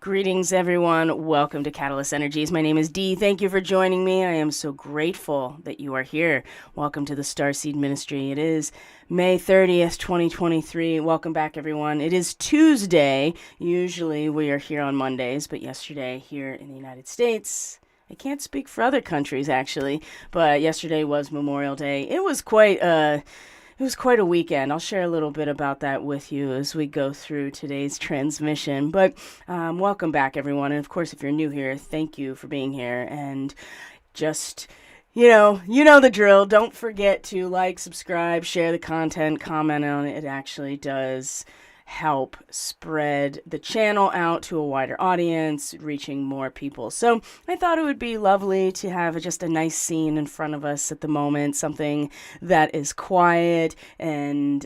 Greetings, everyone. Welcome to Catalyst Energies. My name is Dee. Thank you for joining me. I am so grateful that you are here. Welcome to the Starseed Ministry. It is May 30th, 2023. Welcome back, everyone. It is Tuesday. Usually we are here on Mondays, but yesterday here in the United States, I can't speak for other countries, actually, but yesterday was Memorial Day. It was quite a weekend. I'll share a little bit about that with you as we go through today's transmission. But welcome back, everyone. And of course, if you're new here, thank you for being here. And just, you know the drill. Don't forget to like, subscribe, share the content, comment on it. It actually does help spread the channel out to a wider audience, reaching more people. So I thought it would be lovely to have just a nice scene in front of us at the moment, something that is quiet and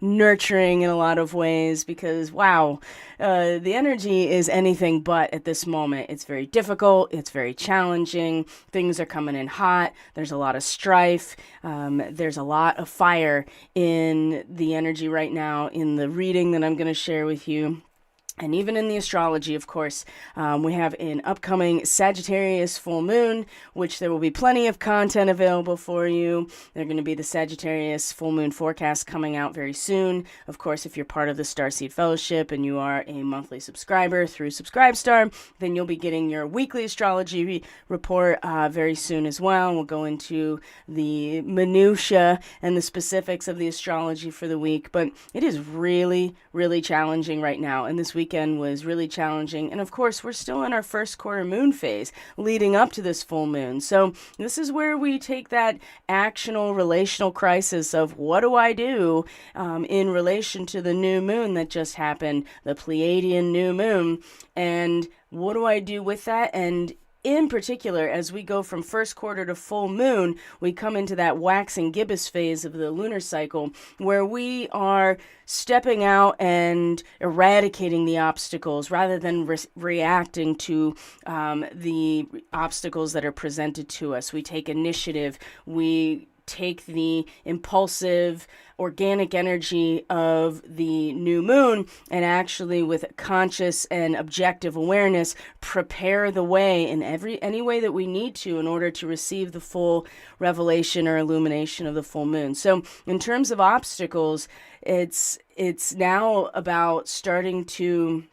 nurturing in a lot of ways, because wow, the energy is anything but at this moment. It's very difficult. It's very challenging. Things are coming in hot. There's a lot of strife. There's a lot of fire in the energy right now in the reading that I'm going to share with you. And even in the astrology, of course, we have an upcoming Sagittarius full moon, which there will be plenty of content available for you. They're going to be the Sagittarius full moon forecast coming out very soon. Of course, if you're part of the Starseed Fellowship and you are a monthly subscriber through Subscribestar, then you'll be getting your weekly astrology report very soon as well. We'll go into the minutia and the specifics of the astrology for the week, but it is really, really challenging right now. And this weekend was really challenging. And of course, we're still in our first quarter moon phase leading up to this full moon. So this is where we take that actional relational crisis of what do I do in relation to the new moon that just happened, the Pleiadian new moon, and what do I do with that? And in particular, as we go from first quarter to full moon, we come into that waxing gibbous phase of the lunar cycle where we are stepping out and eradicating the obstacles rather than reacting to the obstacles that are presented to us. We take initiative. We take the impulsive organic energy of the new moon and actually with conscious and objective awareness prepare the way in any way that we need to in order to receive the full revelation or illumination of the full moon. So in terms of obstacles, it's now about starting to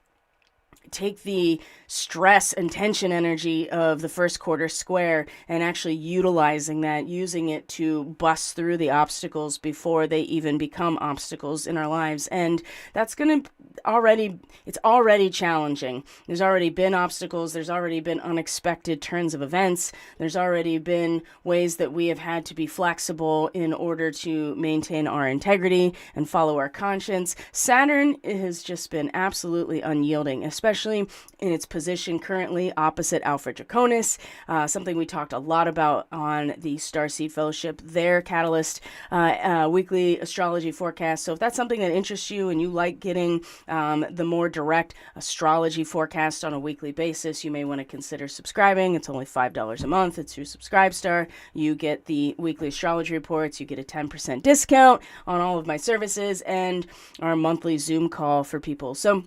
take the stress and tension energy of the first quarter square and actually utilizing that, using it to bust through the obstacles before they even become obstacles in our lives. And that's it's already challenging. There's already been obstacles. There's already been unexpected turns of events. There's already been ways that we have had to be flexible in order to maintain our integrity and follow our conscience. Saturn has just been absolutely unyielding, especially in its position currently opposite Alpha Draconis, something we talked a lot about on the Starseed Fellowship, their Catalyst weekly astrology forecast. So if that's something that interests you and you like getting the more direct astrology forecast on a weekly basis, you may want to consider subscribing. It's only $5 a month. It's through Subscribestar. You get the weekly astrology reports. You get a 10% discount on all of my services and our monthly Zoom call for people. So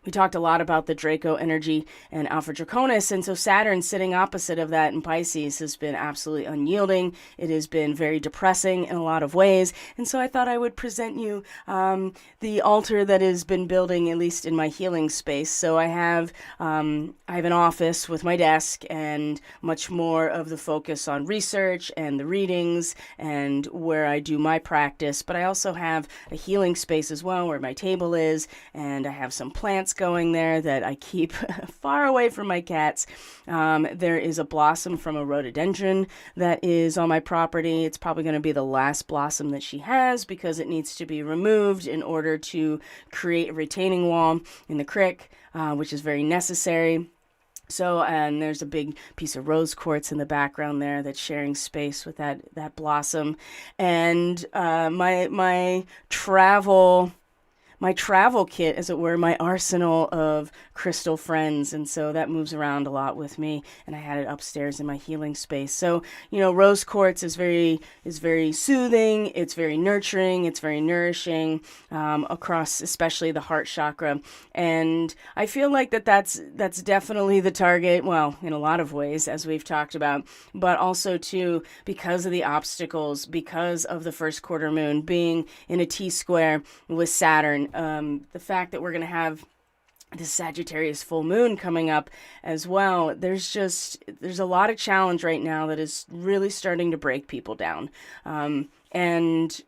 we talked a lot about the Draco energy and Alpha Draconis, and so Saturn sitting opposite of that in Pisces has been absolutely unyielding. It has been very depressing in a lot of ways, and so I thought I would present you the altar that has been building, at least in my healing space. So I have an office with my desk and much more of the focus on research and the readings and where I do my practice, but I also have a healing space as well where my table is, and I have some plants going there that I keep far away from my cats. There is a blossom from a rhododendron that is on my property. It's probably going to be the last blossom that she has because it needs to be removed in order to create a retaining wall in the creek, which is very necessary. So, and there's a big piece of rose quartz in the background there that's sharing space with that blossom. And my travel my travel kit, as it were, my arsenal of crystal friends. And so that moves around a lot with me. And I had it upstairs in my healing space. So, rose quartz is very soothing. It's very nurturing. It's very nourishing, across especially the heart chakra. And I feel like that's definitely the target. Well, in a lot of ways, as we've talked about, but also too, because of the obstacles, because of the first quarter moon being in a T-square with Saturn, the fact that we're going to have the Sagittarius full moon coming up as well. There's a lot of challenge right now that is really starting to break people down. And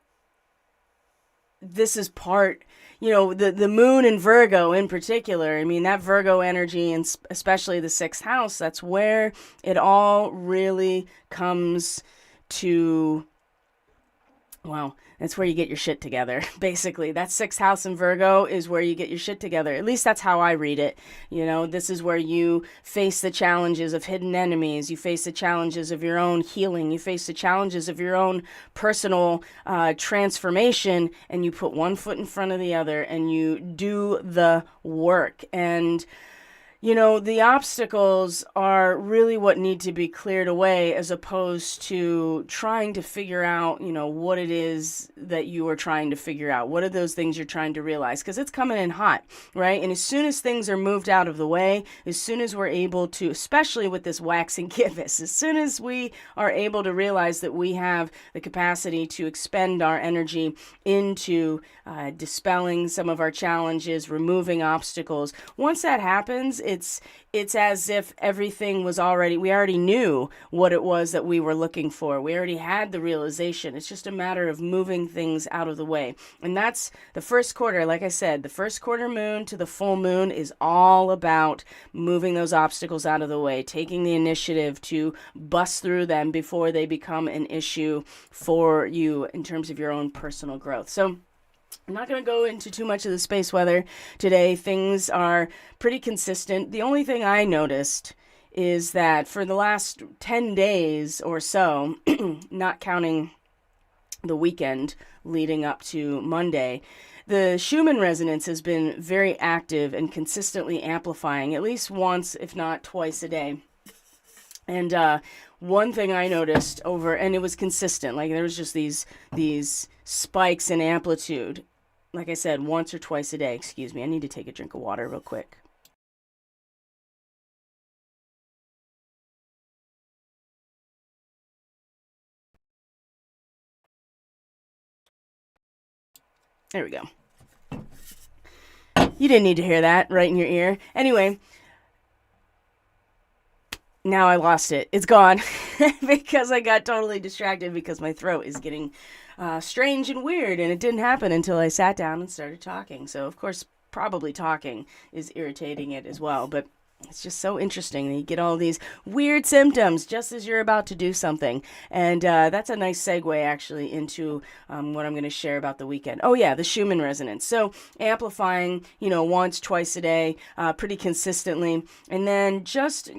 this is part, the moon in Virgo in particular. I mean, that Virgo energy, and especially the sixth house, that's where it all really comes to, well, that's where you get your shit together. Basically, that sixth house in Virgo is where you get your shit together. At least that's how I read it. This is where you face the challenges of hidden enemies. You face the challenges of your own healing. You face the challenges of your own personal transformation, and you put one foot in front of the other and you do the work. And the obstacles are really what need to be cleared away, as opposed to trying to figure out, what it is that you are trying to figure out. What are those things you're trying to realize? Because it's coming in hot, right? And as soon as things are moved out of the way, as soon as we're able to, especially with this waxing gibbous, as soon as we are able to realize that we have the capacity to expend our energy into dispelling some of our challenges, removing obstacles, once that happens, it's as if everything was we already knew what it was that we were looking for. We already had the realization. It's just a matter of moving things out of the way. And that's the first quarter. Like I said, the first quarter moon to the full moon is all about moving those obstacles out of the way, taking the initiative to bust through them before they become an issue for you in terms of your own personal growth. So I'm not going to go into too much of the space weather today. Things are pretty consistent. The only thing I noticed is that for the last 10 days or so, not counting the weekend leading up to Monday, the Schumann resonance has been very active and consistently amplifying at least once, if not twice a day. And one thing I noticed and it was consistent, like there was just these spikes in amplitude, like I said, once or twice a day. Excuse me, I need to take a drink of water real quick. There we go. You didn't need to hear that right in your ear. Anyway, now I lost it. It's gone because I got totally distracted because my throat is getting strange and weird, and it didn't happen until I sat down and started talking. So, of course, probably talking is irritating it as well, but it's just so interesting that you get all these weird symptoms just as you're about to do something. And that's a nice segue, actually, into what I'm going to share about the weekend. Oh, yeah, the Schumann resonance. So amplifying, once, twice a day, pretty consistently. And then just,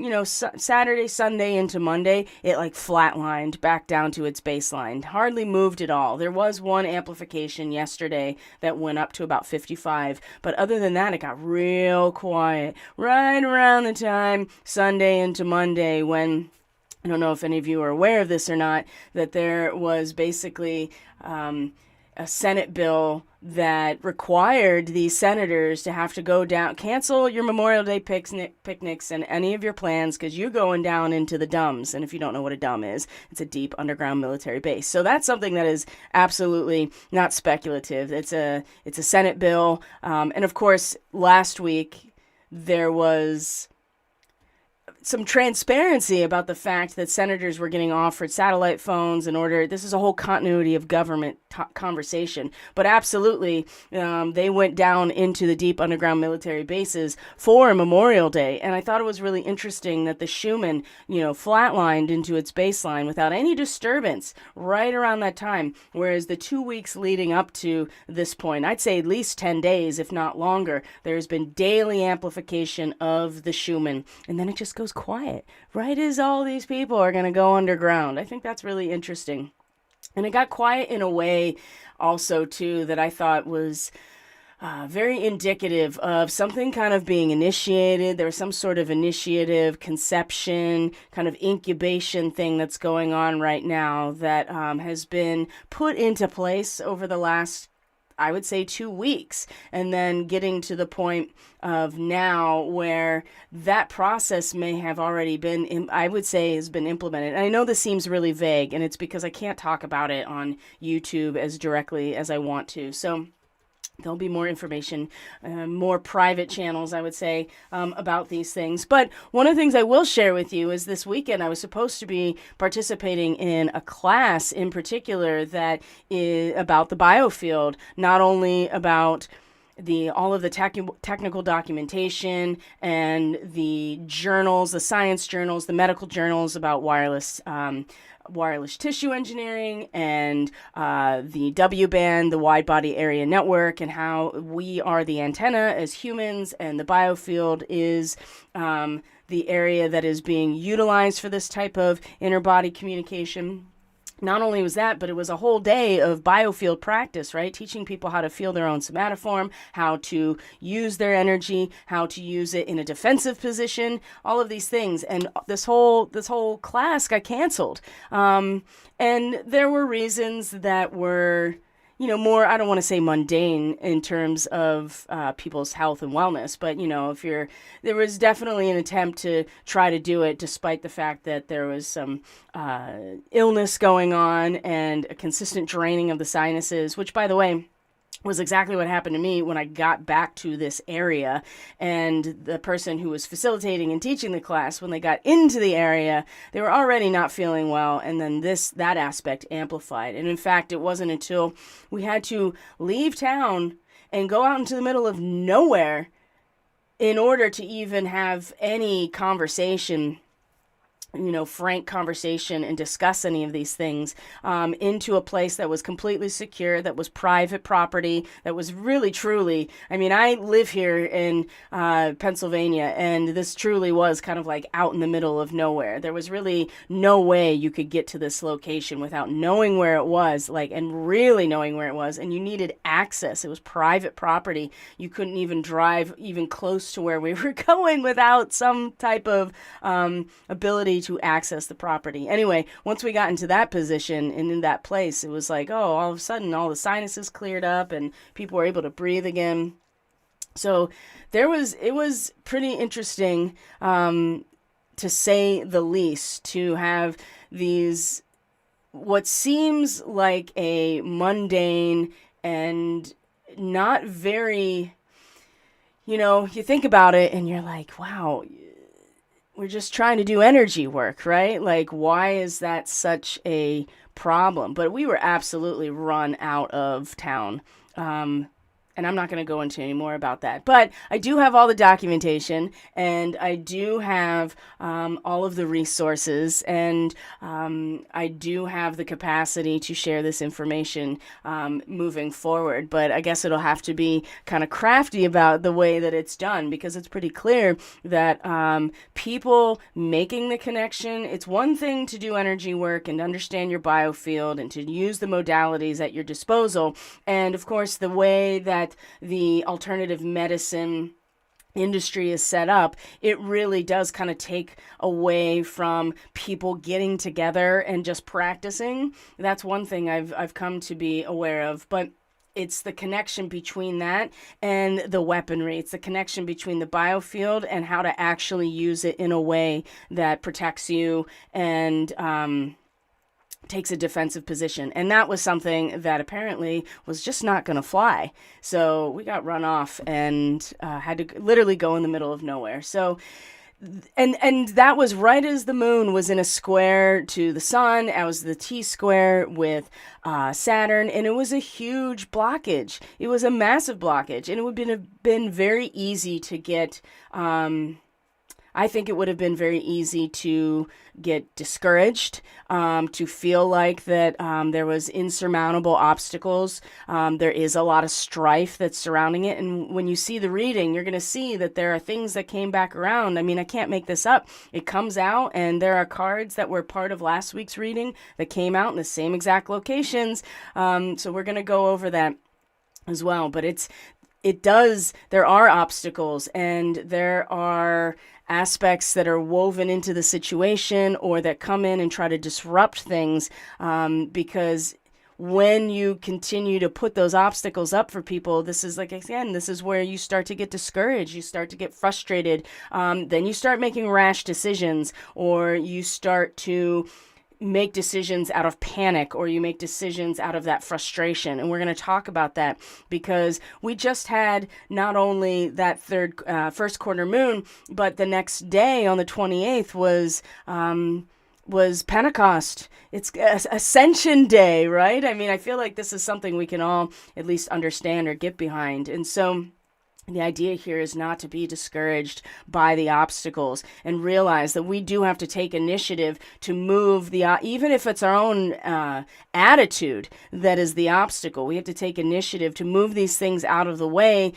Saturday, Sunday into Monday, it like flatlined back down to its baseline. Hardly moved at all. There was one amplification yesterday that went up to about 55. But other than that, it got real quiet right around the time Sunday into Monday, when I don't know if any of you are aware of this or not, that there was basically a Senate bill that required these senators to have to go down, cancel your Memorial Day picnics and any of your plans, because you're going down into the DUMBs. And if you don't know what a DUMB is, it's a deep underground military base. So that's something that is absolutely not speculative. It's a Senate bill. And of course, last week, there was some transparency about the fact that senators were getting offered satellite phones in order. This is a whole continuity of government conversation, but absolutely, they went down into the deep underground military bases for Memorial Day. And I thought it was really interesting that the Schumann, flatlined into its baseline without any disturbance right around that time. Whereas the 2 weeks leading up to this point, I'd say at least 10 days, if not longer, there's been daily amplification of the Schumann. And then it just goes quiet, right as all these people are going to go underground. I think that's really interesting. And it got quiet in a way also, too, that I thought was very indicative of something kind of being initiated. There was some sort of initiative, conception, kind of incubation thing that's going on right now that has been put into place over the last, I would say, 2 weeks, and then getting to the point of now where that process may have already been, I would say, has been implemented. And I know this seems really vague, and it's because I can't talk about it on YouTube as directly as I want to. So there'll be more information, more private channels, I would say, about these things. But one of the things I will share with you is this weekend I was supposed to be participating in a class in particular that is about the biofield, not only about all of the technical documentation and the journals, the science journals, the medical journals about wireless tissue engineering and the W-band, the wide body area network, and how we are the antenna as humans, and the biofield is the area that is being utilized for this type of inter-body communication. Not only was that, but it was a whole day of biofield practice, right? Teaching people how to feel their own somatoform, how to use their energy, how to use it in a defensive position, all of these things. And this whole class got canceled. And there were reasons that were, more, I don't want to say mundane in terms of people's health and wellness, but, there was definitely an attempt to try to do it despite the fact that there was some illness going on and a consistent draining of the sinuses, which, by the way, was exactly what happened to me when I got back to this area. And the person who was facilitating and teaching the class, when they got into the area, they were already not feeling well. And then that aspect amplified. And in fact, it wasn't until we had to leave town and go out into the middle of nowhere in order to even have any conversation, frank conversation and discuss any of these things, into a place that was completely secure, that was private property, that was really, truly, I live here in Pennsylvania, and this truly was kind of like out in the middle of nowhere. There was really no way you could get to this location without knowing where it was, and really knowing where it was, and you needed access. It was private property. You couldn't even drive even close to where we were going without some type of ability to access the property. Anyway, once we got into that position and in that place, it was like, all of a sudden all the sinuses cleared up and people were able to breathe again. So it was pretty interesting, to say the least, to have these, what seems like a mundane and not very, you think about it and you're like, wow, we're just trying to do energy work, right? Why is that such a problem? But we were absolutely run out of town. And I'm not going to go into any more about that. But I do have all the documentation, and I do have all of the resources, and I do have the capacity to share this information moving forward. But I guess it'll have to be kind of crafty about the way that it's done, because it's pretty clear that people making the connection, it's one thing to do energy work and understand your biofield and to use the modalities at your disposal. And of course, the way that the alternative medicine industry is set up, it really does kind of take away from people getting together and just practicing. That's one thing I've come to be aware of, but it's the connection between that and the weaponry. It's the connection between the biofield and how to actually use it in a way that protects you and takes a defensive position. And that was something that apparently was just not going to fly. So we got run off and had to literally go in the middle of nowhere. So and that was right as the moon was in a square to the sun. I was the T-square with Saturn, and it was a huge blockage. It was a massive blockage, and it would have been very easy to get I think it would have been very easy to get discouraged, to feel like that there was insurmountable obstacles. There is a lot of strife that's surrounding it. And when you see the reading, you're going to see that there are things that came back around. I can't make this up. It comes out, and there are cards that were part of last week's reading that came out in the same exact locations. So we're going to go over that as well. But there are obstacles, and there are aspects that are woven into the situation or that come in and try to disrupt things, because when you continue to put those obstacles up for people, this is like, again, this is where you start to get discouraged, you start to get frustrated, then you start making rash decisions, or you start to make decisions out of panic, or you make decisions out of that frustration. And we're going to talk about that because we just had not only that first quarter moon, but the next day on the 28th was Pentecost. It's Ascension Day, right? I mean, I feel like this is something we can all at least understand or get behind. And so the idea here is not to be discouraged by the obstacles, and realize that we do have to take initiative to move even if it's our own attitude that is the obstacle. We have to take initiative to move these things out of the way,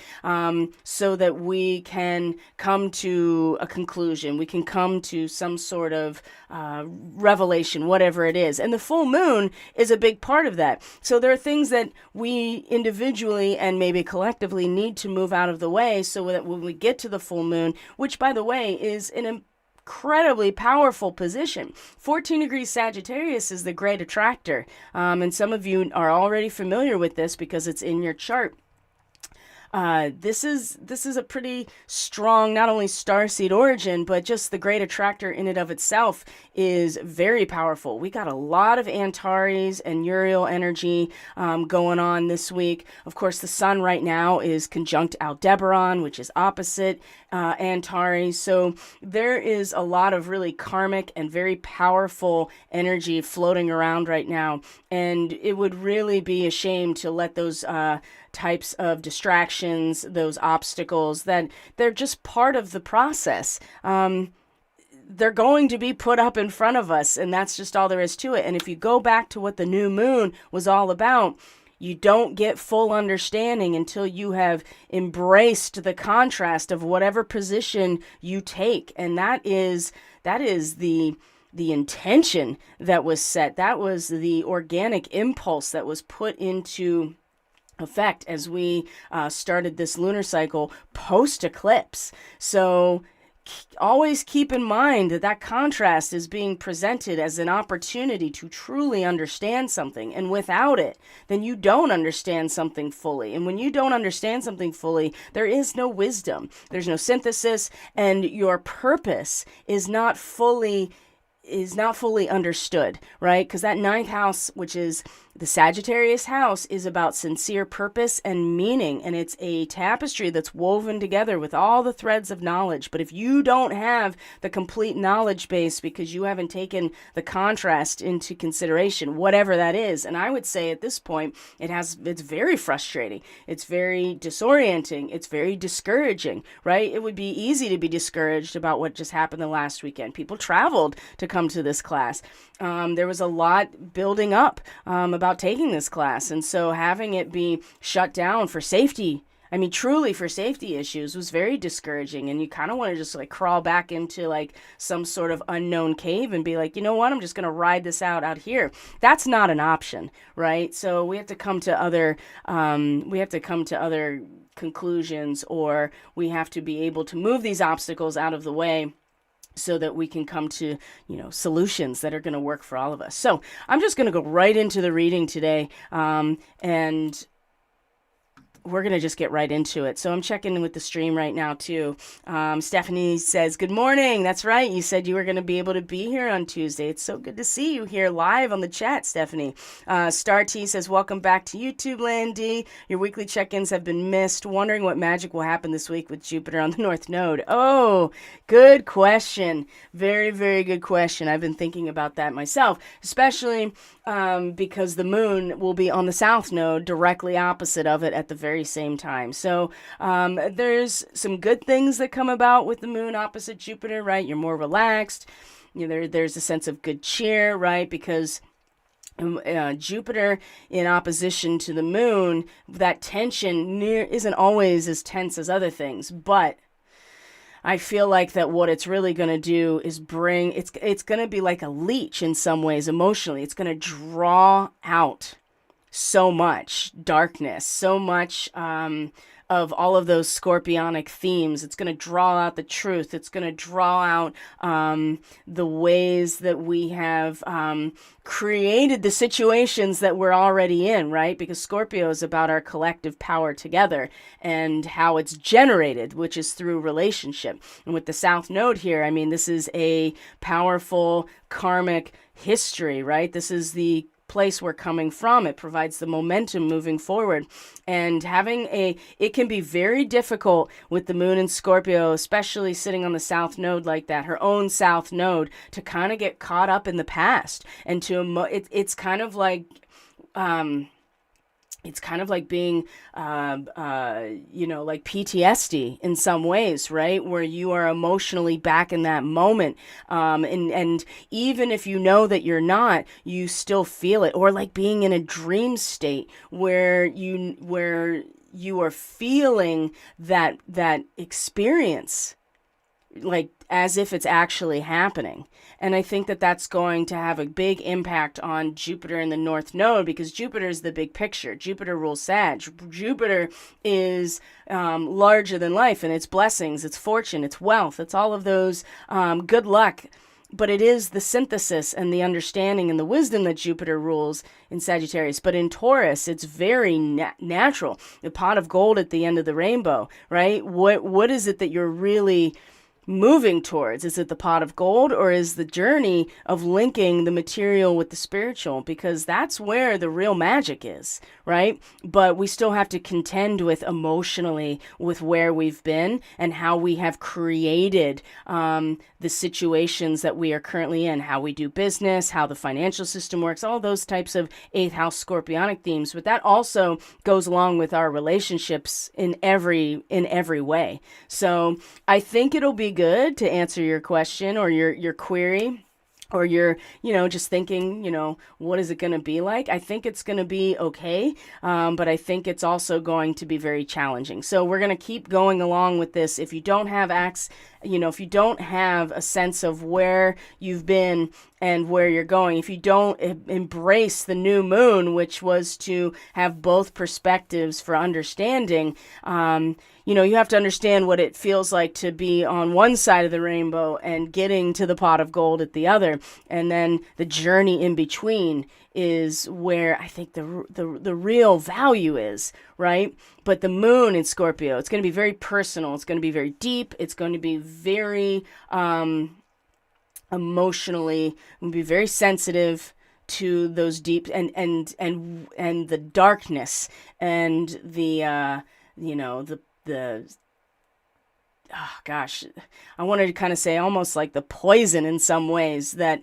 so that we can come to a conclusion. We can come to some sort of revelation, whatever it is. And the full moon is a big part of that. So there are things that we individually and maybe collectively need to move out of the way, so that when we get to the full moon, which by the way is an incredibly powerful position. 14 degrees Sagittarius is the great attractor. And some of you are already familiar with this because it's in your chart. This is a pretty strong, not only starseed origin, but just the great attractor in and of itself is very powerful. We got a lot of Antares and Uriel energy going on this week. Of course, the sun right now is conjunct Aldebaran, which is opposite Antares. So there is a lot of really karmic and very powerful energy floating around right now. And it would really be a shame to let those types of distractions, those obstacles, that they're just part of the process. They're going to be put up in front of us, and that's just all there is to it. And if you go back to what the new moon was all about, you don't get full understanding until you have embraced the contrast of whatever position you take. And that is the intention that was set. That was the organic impulse that was put into effect as we started this lunar cycle post-eclipse. So always keep in mind that contrast is being presented as an opportunity to truly understand something. And without it, then you don't understand something fully. And when you don't understand something fully, there is no wisdom. There's no synthesis, and your purpose is not fully understood, right? Because that ninth house, which is the Sagittarius house, is about sincere purpose and meaning, and it's a tapestry that's woven together with all the threads of knowledge. But if you don't have the complete knowledge base because you haven't taken the contrast into consideration, whatever that is, and I would say at this point, it's very frustrating. It's very disorienting. It's very discouraging, right? It would be easy to be discouraged about what just happened the last weekend. People traveled to come to this class. There was a lot building up about taking this class, and so having it be shut down for safety, I mean truly for safety issues, was very discouraging. And you kind of want to just like crawl back into like some sort of unknown cave and be like, you know what, I'm just going to ride this out here. That's not an option, right? So we have to come to other conclusions, or we have to be able to move these obstacles out of the way so that we can come to, solutions that are going to work for all of us. So I'm just going to go right into the reading today, and we're going to just get right into it. So I'm checking in with the stream right now, too. Stephanie says, good morning. That's right. You said you were going to be able to be here on Tuesday. It's so good to see you here live on the chat, Stephanie. Star T says, welcome back to YouTube, Landy. Your weekly check-ins have been missed. Wondering what magic will happen this week with Jupiter on the North Node. Oh, good question. Very, very good question. I've been thinking about that myself, especially because the moon will be on the South Node directly opposite of it at the very same time. So there's some good things that come about with the moon opposite Jupiter, right? You're more relaxed. There's a sense of good cheer, right? Because Jupiter in opposition to the moon, that tension isn't always as tense as other things, but I feel like that what it's really going to do is it's going to be like a leech in some ways emotionally. It's going to draw out so much darkness, so much of of all of those scorpionic themes. It's going to draw out the truth. It's going to draw out the ways that we have created the situations that we're already in, right? Because Scorpio is about our collective power together and how it's generated, which is through relationship. And with the South Node here, I mean, this is a powerful karmic history, right? This is the place we're coming from. It provides the momentum moving forward. And it can be very difficult with the moon in Scorpio, especially sitting on the South Node like that, her own South Node, to kind of get caught up in the past and it's kind of like, it's kind of like being, like PTSD in some ways, right? Where you are emotionally back in that moment. And even if you know that you're not, you still feel it. Or like being in a dream state where you are feeling that experience, like as if it's actually happening. And I think that that's going to have a big impact on Jupiter in the North Node, because Jupiter is the big picture. Jupiter rules Sag. Jupiter is larger than life, and it's blessings, it's fortune, it's wealth, it's all of those good luck. But it is the synthesis and the understanding and the wisdom that Jupiter rules in Sagittarius. But in Taurus, it's very natural. The pot of gold at the end of the rainbow, right? What is it that you're really moving towards? Is it the pot of gold, or is the journey of linking the material with the spiritual? Because that's where the real magic is, right? But we still have to contend with emotionally with where we've been and how we have created the situations that we are currently in, how we do business, how the financial system works, all those types of 8th house scorpionic themes. But that also goes along with our relationships in every way. So I think it'll be good to answer your question or your query, or you're, just thinking, what is it going to be like? I think it's going to be okay, but I think it's also going to be very challenging. So we're going to keep going along with this. If you don't have if you don't have a sense of where you've been and where you're going, if you don't embrace the new moon, which was to have both perspectives for understanding, you have to understand what it feels like to be on one side of the rainbow and getting to the pot of gold at the other. And then the journey in between is where I think the real value is, right? But the moon in Scorpio, it's going to be very personal. It's going to be very deep. It's going to be very emotionally, going to be very sensitive to those deep and the darkness and the I wanted to kind of say almost like the poison in some ways that,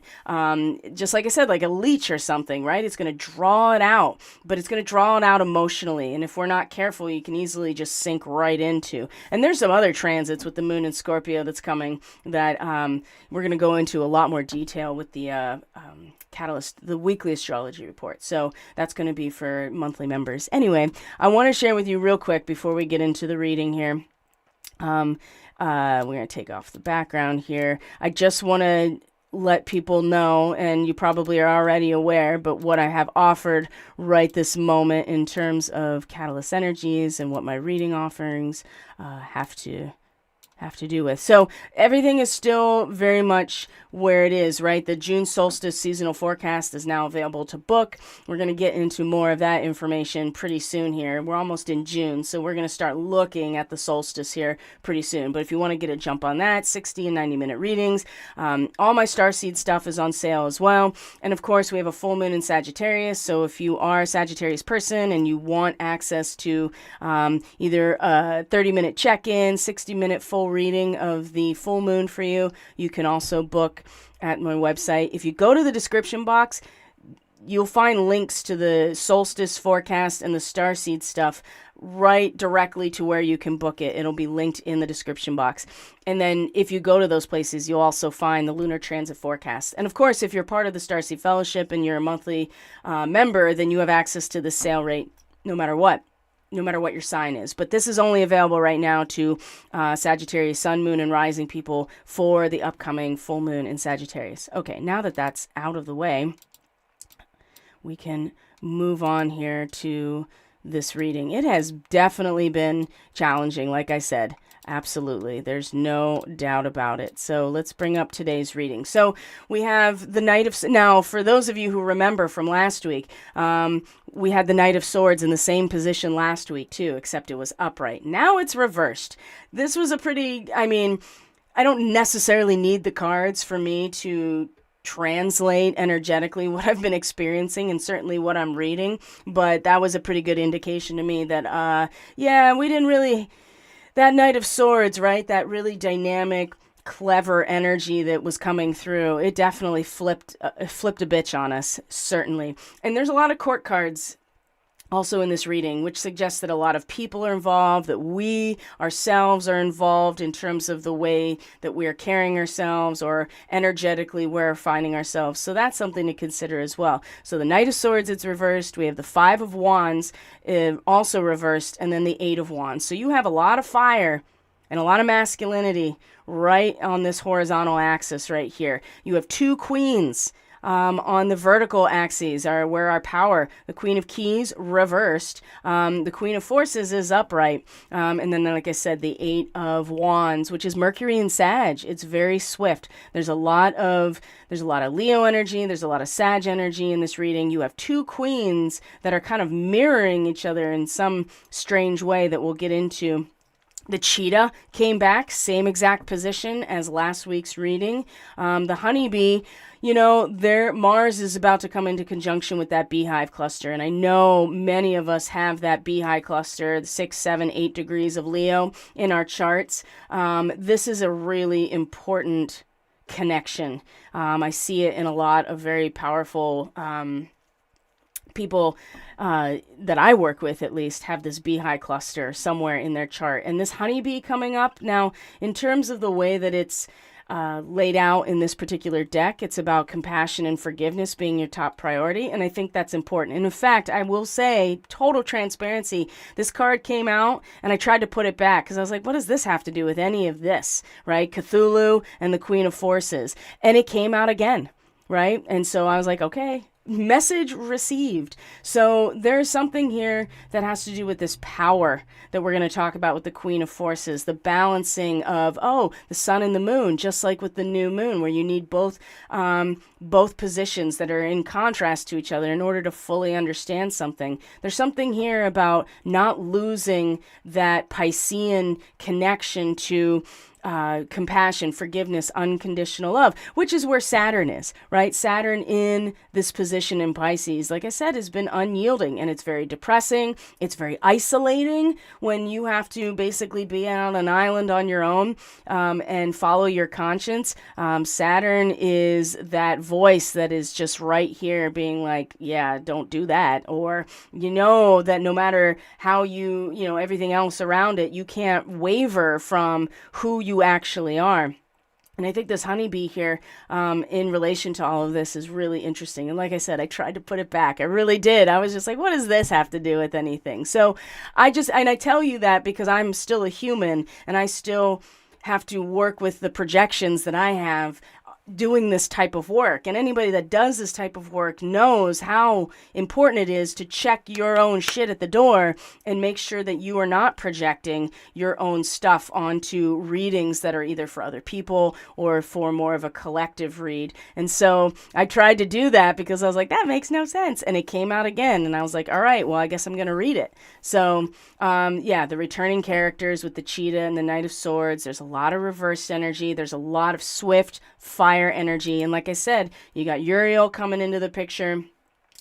just like I said, like a leech or something, right? It's going to draw it out, but it's going to draw it out emotionally. And if we're not careful, you can easily just sink right into. And there's some other transits with the moon in Scorpio that's coming that we're going to go into a lot more detail with the Catalyst, the weekly astrology report. So that's going to be for monthly members. Anyway, I want to share with you real quick before we get into the reading here. We're going to take off the background here. I just want to let people know, and you probably are already aware, but what I have offered right this moment in terms of Catalyst energies and what my reading offerings have to do with. So everything is still very much where it is, right? The June solstice seasonal forecast is now available to book. We're going to get into more of that information pretty soon here. We're almost in June, so we're going to start looking at the solstice here pretty soon. But if you want to get a jump on that, 60 and 90-minute readings. All my Starseed stuff is on sale as well. And of course, we have a full moon in Sagittarius. So if you are a Sagittarius person and you want access to either a 30-minute check-in, 60-minute full reading of the full moon for you, you can also book at my website. If you go to the description box, you'll find links to the solstice forecast and the starseed stuff right directly to where you can book it. It'll be linked in the description box. And then if you go to those places, you'll also find the lunar transit forecast. And of course, if you're part of the Starseed Fellowship and you're a monthly member, then you have access to the sale rate no matter what your sign is. But this is only available right now to Sagittarius, Sun, Moon, and Rising people for the upcoming full moon in Sagittarius. Okay, now that that's out of the way, we can move on here to this reading. It has definitely been challenging, like I said. Absolutely. There's no doubt about it. So let's bring up today's reading. So we have the Knight of... Now, for those of you who remember from last week, we had the Knight of Swords in the same position last week too, except it was upright. Now it's reversed. This was a pretty... I mean, I don't necessarily need the cards for me to translate energetically what I've been experiencing and certainly what I'm reading, but that was a pretty good indication to me that, yeah, we didn't really... That Knight of Swords, right? That really dynamic, clever energy that was coming through, it definitely flipped a bitch on us, certainly. And there's a lot of court cards also in this reading, which suggests that a lot of people are involved, that we ourselves are involved in terms of the way that we are carrying ourselves or energetically we're finding ourselves. So that's something to consider as well. So the Knight of Swords, it's reversed. We have the Five of Wands also reversed, and then the Eight of Wands. So you have a lot of fire and a lot of masculinity right on this horizontal axis right here. You have two queens. On the vertical axes are where our power, the Queen of Keys reversed, the Queen of Forces is upright, and then like I said, the Eight of Wands, which is Mercury and Sag. It's very swift. There's a lot of Leo energy, there's a lot of Sag energy in this reading. You have two queens that are kind of mirroring each other in some strange way that we'll get into. The cheetah came back, same exact position as last week's reading. The honeybee, you know, Mars is about to come into conjunction with that beehive cluster. And I know many of us have that beehive cluster, 6, 7, 8 degrees of Leo in our charts. This is a really important connection. I see it in a lot of very powerful people that I work with, at least, have this beehive cluster somewhere in their chart. And this honeybee coming up, now, in terms of the way that it's laid out in this particular deck, it's about compassion and forgiveness being your top priority. And I think that's important. And in fact, I will say, total transparency, this card came out and I tried to put it back because I was like, what does this have to do with any of this, right? Cthulhu and the Queen of Forces. And it came out again, right? And so I was like, okay. Message received. So there's something here that has to do with this power that we're going to talk about with the Queen of Forces, the balancing of, the sun and the moon, just like with the new moon, where you need both positions that are in contrast to each other in order to fully understand something. There's something here about not losing that Piscean connection to compassion, forgiveness, unconditional love, which is where Saturn is, right? Saturn in this position in Pisces, like I said, has been unyielding, and it's very depressing. It's very isolating when you have to basically be on an island on your own and follow your conscience. Saturn is that voice that is just right here being like, yeah, don't do that. Or, you know, that no matter how everything else around it, you can't waver from who you actually are. And I think this honeybee here, in relation to all of this, is really interesting. And like I said, I tried to put it back. I really did. I was just like, what does this have to do with anything? So I tell you that because I'm still a human and I still have to work with the projections that I have doing this type of work. And anybody that does this type of work knows how important it is to check your own shit at the door and make sure that you are not projecting your own stuff onto readings that are either for other people or for more of a collective read. And so I tried to do that because I was like, that makes no sense. And it came out again. And I was like, all right, well, I guess I'm going to read it. So, the returning characters with the cheetah and the Knight of Swords, there's a lot of reverse energy. There's a lot of swift fire energy. And like I said, you got Uriel coming into the picture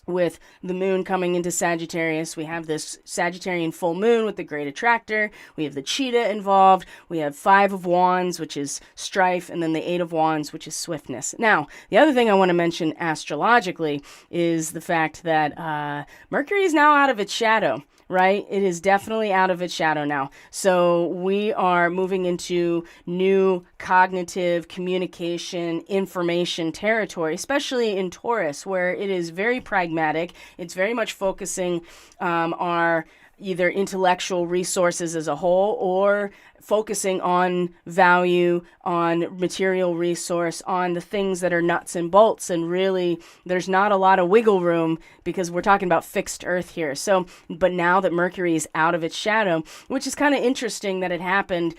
with the moon coming into Sagittarius. We have this Sagittarian full moon with the great attractor. We have the cheetah involved. We have Five of Wands, which is strife, and then the Eight of Wands, which is swiftness. Now, the other thing I want to mention astrologically is the fact that Mercury is now out of its shadow. Right? It is definitely out of its shadow now. So we are moving into new cognitive communication, information territory, especially in Taurus, where it is very pragmatic. It's very much focusing our either intellectual resources as a whole or focusing on value, on material resource, on the things that are nuts and bolts. And really, there's not a lot of wiggle room because we're talking about fixed earth here. So, but now that Mercury is out of its shadow, which is kind of interesting that it happened,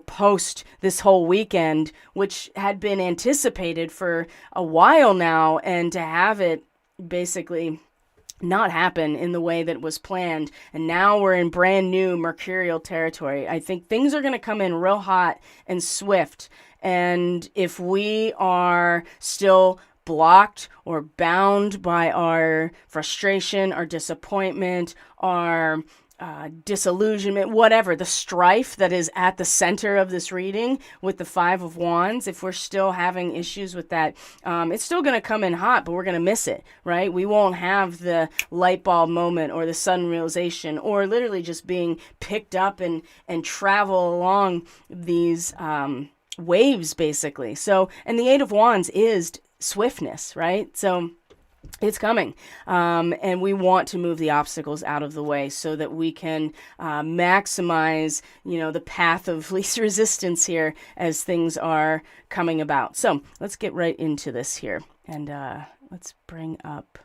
post this whole weekend, which had been anticipated for a while now, and to have it basically not happen in the way that was planned. And now we're in brand new mercurial territory. I think things are going to come in real hot and swift. And if we are still blocked or bound by our frustration, our disappointment, our disillusionment, whatever, the strife that is at the center of this reading with the Five of Wands, if we're still having issues with that, it's still going to come in hot, but we're going to miss it, right? We won't have the light bulb moment or the sudden realization or literally just being picked up and travel along these waves, basically. So, and the Eight of Wands is swiftness, right? So it's coming, and we want to move the obstacles out of the way so that we can maximize, the path of least resistance here as things are coming about. So let's get right into this here, and let's bring up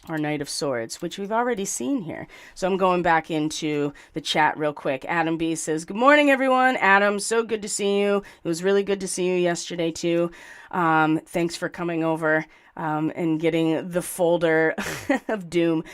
our Knight of Swords, which we've already seen here. So I'm going back into the chat real quick. Adam B says, good morning, everyone. Adam, so good to see you. It was really good to see you yesterday, too. Thanks for coming over and getting the folder of doom.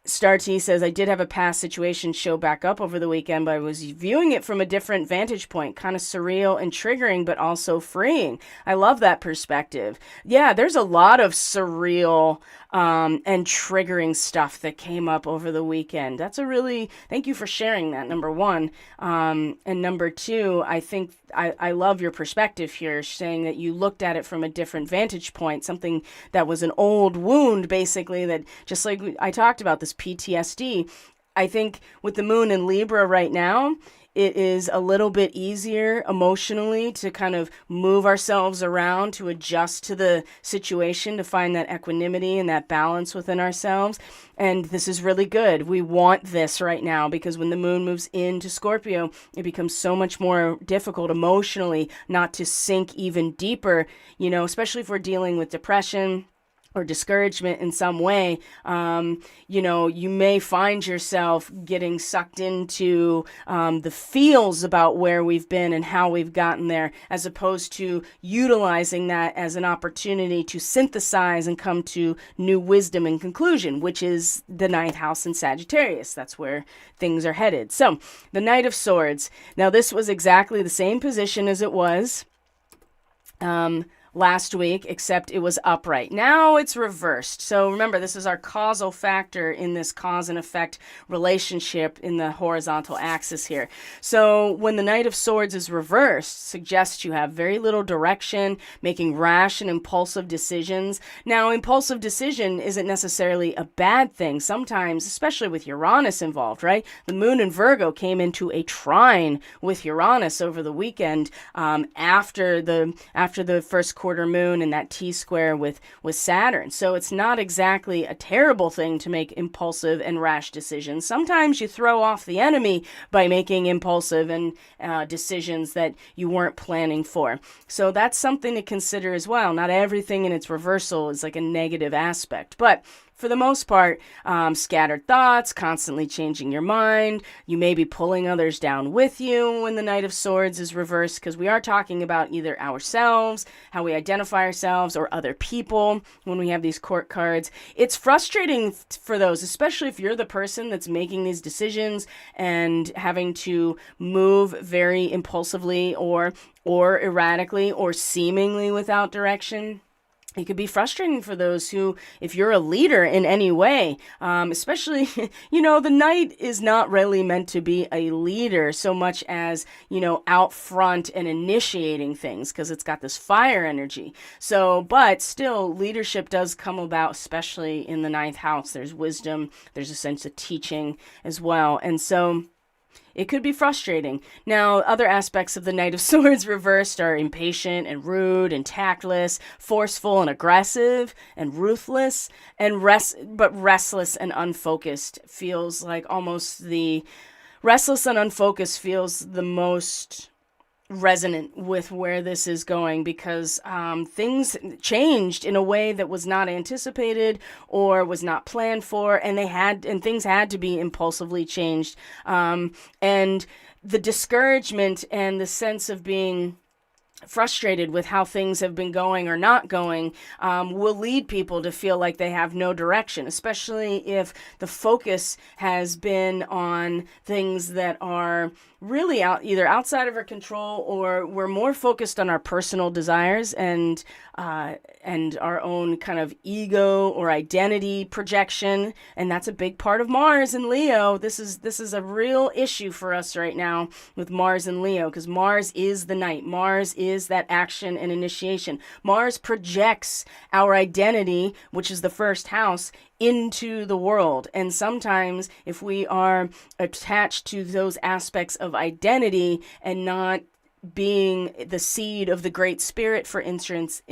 Star T says, I did have a past situation show back up over the weekend, but I was viewing it from a different vantage point, kind of surreal and triggering, but also freeing. I love that perspective. Yeah, there's a lot of surreal and triggering stuff that came up over the weekend. Thank you for sharing that, number one. And number two, I think I love your perspective here, saying that you looked at it from a different vantage point, something that was an old wound, basically, that just like I talked about, this PTSD. I think with the moon in Libra right now, it is a little bit easier emotionally to kind of move ourselves around, to adjust to the situation, to find that equanimity and that balance within ourselves. And this is really good. We want this right now because when the moon moves into Scorpio, it becomes so much more difficult emotionally not to sink even deeper, especially if we're dealing with depression or discouragement in some way. You may find yourself getting sucked into the feels about where we've been and how we've gotten there, as opposed to utilizing that as an opportunity to synthesize and come to new wisdom and conclusion, which is the ninth house in Sagittarius. That's where things are headed. So the Knight of Swords. Now, this was exactly the same position as it was last week, except it was upright. Now it's reversed. So remember, this is our causal factor in this cause and effect relationship in the horizontal axis here. So when the Knight of Swords is reversed, suggests you have very little direction, making rash and impulsive decisions. Now, impulsive decision isn't necessarily a bad thing. Sometimes, especially with Uranus involved, right? The moon in Virgo came into a trine with Uranus over the weekend after the first quarter moon and that T-square with Saturn. So it's not exactly a terrible thing to make impulsive and rash decisions. Sometimes you throw off the enemy by making impulsive and decisions that you weren't planning for. So that's something to consider as well. Not everything in its reversal is like a negative aspect, but for the most part, scattered thoughts, constantly changing your mind. You may be pulling others down with you when the Knight of Swords is reversed, because we are talking about either ourselves, how we identify ourselves, or other people when we have these court cards. It's frustrating for those, especially if you're the person that's making these decisions and having to move very impulsively or erratically or seemingly without direction. It could be frustrating for those who, if you're a leader in any way, especially, the Knight is not really meant to be a leader so much as, out front and initiating things, because it's got this fire energy. So, but still, leadership does come about, especially in the ninth house. There's wisdom, there's a sense of teaching as well. And so It could be frustrating. Now, other aspects of the Knight of Swords reversed are impatient and rude and tactless, forceful and aggressive and ruthless, and restless and unfocused feels like almost the restless and unfocused feels the most resonant with where this is going, because things changed in a way that was not anticipated or was not planned for, and things had to be impulsively changed, and the discouragement and the sense of being frustrated with how things have been going or not going will lead people to feel like they have no direction, especially if the focus has been on things that are really either outside of our control, or we're more focused on our personal desires and our own kind of ego or identity projection. And that's a big part of Mars and Leo. This is a real issue for us right now with Mars and Leo, because Mars is the night. Mars is that action and initiation. Mars projects our identity, which is the first house, into the world. And sometimes if we are attached to those aspects of identity and not being the seed of the Great Spirit, for instance,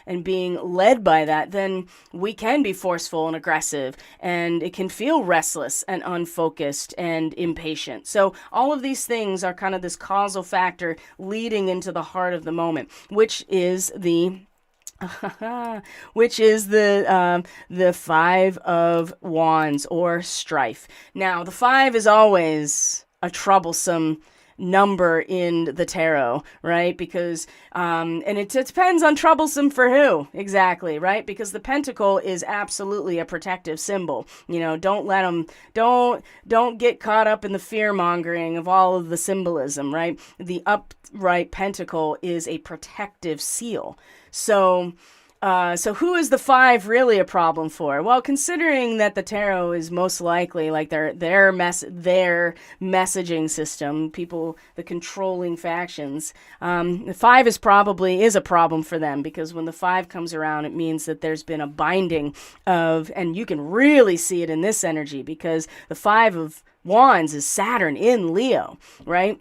and being led by that, then we can be forceful and aggressive, and it can feel restless and unfocused and impatient. So all of these things are kind of this causal factor leading into the heart of the moment, which is the Five of Wands, or strife. Now, the 5 is always a troublesome number in the tarot, right? Because and it depends on troublesome for who exactly, right? Because the pentacle is absolutely a protective symbol. Don't get caught up in the fear mongering of all of the symbolism, right? The upright pentacle is a protective seal. So who is the 5 really a problem for? Well, considering that the tarot is most likely like their messaging system, people, the controlling factions, the 5 is a problem for them, because when the 5 comes around, it means that there's been a binding of, and you can really see it in this energy, because the 5 of Wands is Saturn in Leo, right?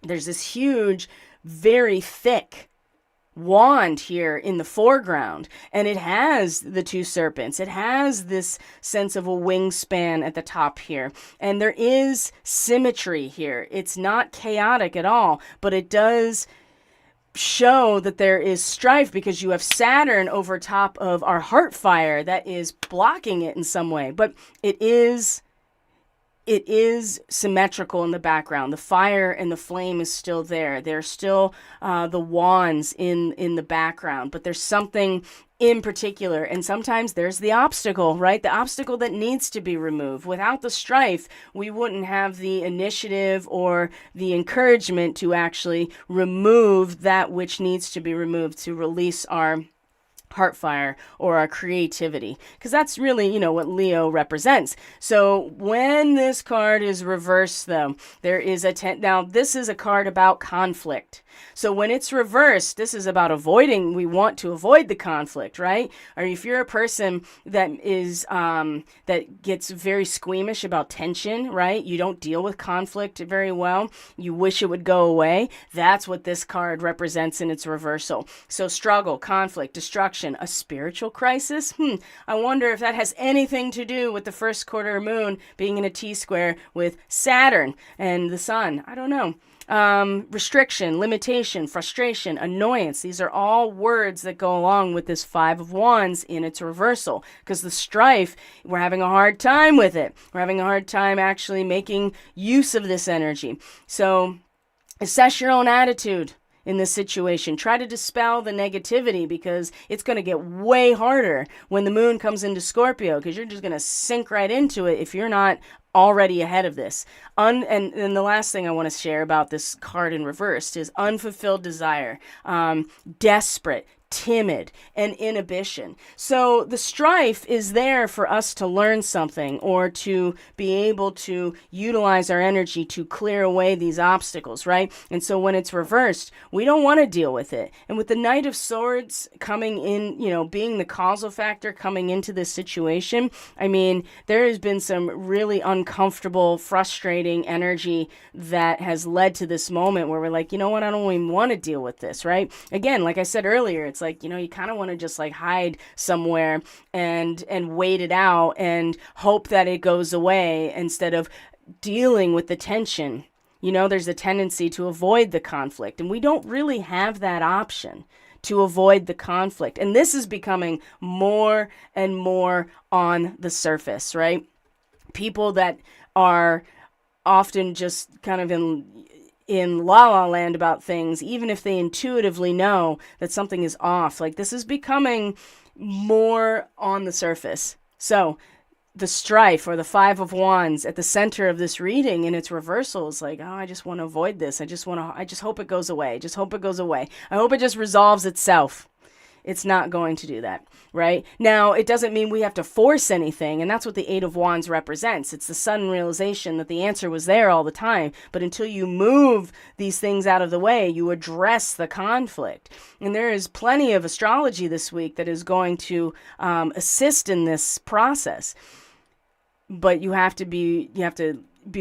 There's this huge, very thick wand here in the foreground, and it has the 2 serpents. It has this sense of a wingspan at the top here, and there is symmetry here. It's not chaotic at all, but it does show that there is strife, because you have Saturn over top of our heart fire that is blocking it in some way, but it is symmetrical in the background. The fire and the flame is still there. There's still the wands in the background, but there's something in particular. And sometimes there's the obstacle, right? The obstacle that needs to be removed. Without the strife, we wouldn't have the initiative or the encouragement to actually remove that which needs to be removed, to release our heart fire or our creativity, because that's really, what Leo represents. So when this card is reversed, though, there is now this is a card about conflict. So when it's reversed, this is about we want to avoid the conflict, right? Or if you're a person that is that gets very squeamish about tension, right? You don't deal with conflict very well. You wish it would go away. That's what this card represents in its reversal. So struggle, conflict, destruction, a spiritual crisis. I wonder if that has anything to do with the first quarter moon being in a T-square with Saturn and the sun. I don't know. Restriction, limitation, frustration, annoyance. These are all words that go along with this 5 of Wands in its reversal, because the strife, we're having a hard time with it. We're having a hard time actually making use of this energy. So assess your own attitude in this situation. Try to dispel the negativity, because it's going to get way harder when the moon comes into Scorpio, because you're just going to sink right into it if you're not already ahead of this. And the last thing I want to share about this card in reversed is unfulfilled desire. Desperate, timid, and inhibition. So the strife is there for us to learn something or to be able to utilize our energy to clear away these obstacles, right? And so when it's reversed, we don't want to deal with it. And with the Knight of Swords coming in, being the causal factor coming into this situation, I mean, there has been some really uncomfortable, frustrating energy that has led to this moment where we're like, you know what, I don't even want to deal with this, right? Again, like I said earlier, it's like, you kind of want to just like hide somewhere and wait it out and hope that it goes away instead of dealing with the tension. There's a tendency to avoid the conflict, and we don't really have that option to avoid the conflict. And this is becoming more and more on the surface, right? People that are often just kind of in la la land about things, even if they intuitively know that something is off. Like, this is becoming more on the surface. So the strife, or the Five of Wands at the center of this reading in its reversal, is like, oh, I just want to avoid this. I just hope it goes away. Just hope it goes away. I hope it just resolves itself. It's not going to do that, right? Now, it doesn't mean we have to force anything, and that's what the Eight of Wands represents. It's the sudden realization that the answer was there all the time, but until you move these things out of the way, you address the conflict. And there is plenty of astrology this week that is going to assist in this process, but you have to be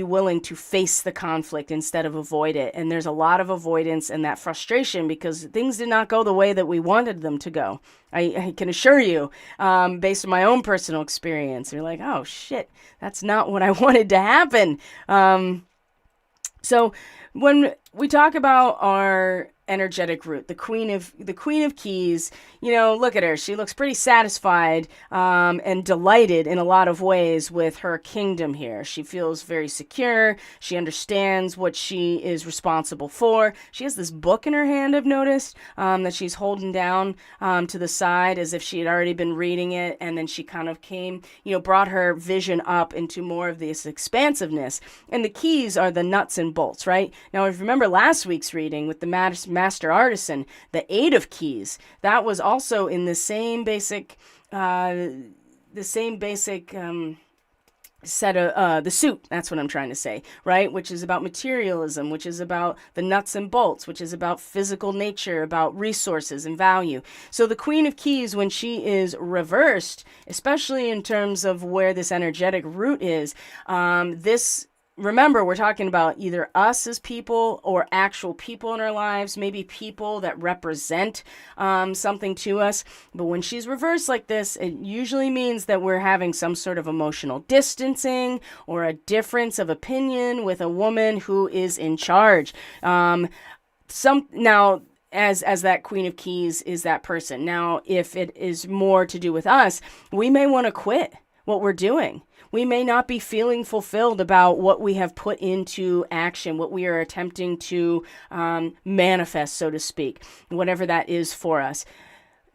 willing to face the conflict instead of avoid it. And there's a lot of avoidance and that frustration because things did not go the way that we wanted them to go. I can assure you, based on my own personal experience, you're like, oh shit, that's not what I wanted to happen. So when we talk about our energetic root, the Queen of Keys, look at her. She looks pretty satisfied and delighted in a lot of ways with her kingdom here. She feels very secure. She understands what she is responsible for. She has this book in her hand, I've noticed, that she's holding down to the side as if she had already been reading it, and then she kind of came, brought her vision up into more of this expansiveness. And the keys are the nuts and bolts, right? Now, if you remember last week's reading with the Master Artisan, the Eight of Keys, that was also in the same basic set of the suit, that's what I'm trying to say, right? Which is about materialism, which is about the nuts and bolts, which is about physical nature, about resources and value. So the Queen of Keys, when she is reversed, especially in terms of where this energetic root is, remember, we're talking about either us as people or actual people in our lives, maybe people that represent something to us. But when she's reversed like this, it usually means that we're having some sort of emotional distancing or a difference of opinion with a woman who is in charge. Now, as that Queen of Keys is that person. Now, if it is more to do with us, we may want to quit what we're doing. We may not be feeling fulfilled about what we have put into action, what we are attempting to manifest, so to speak, whatever that is for us.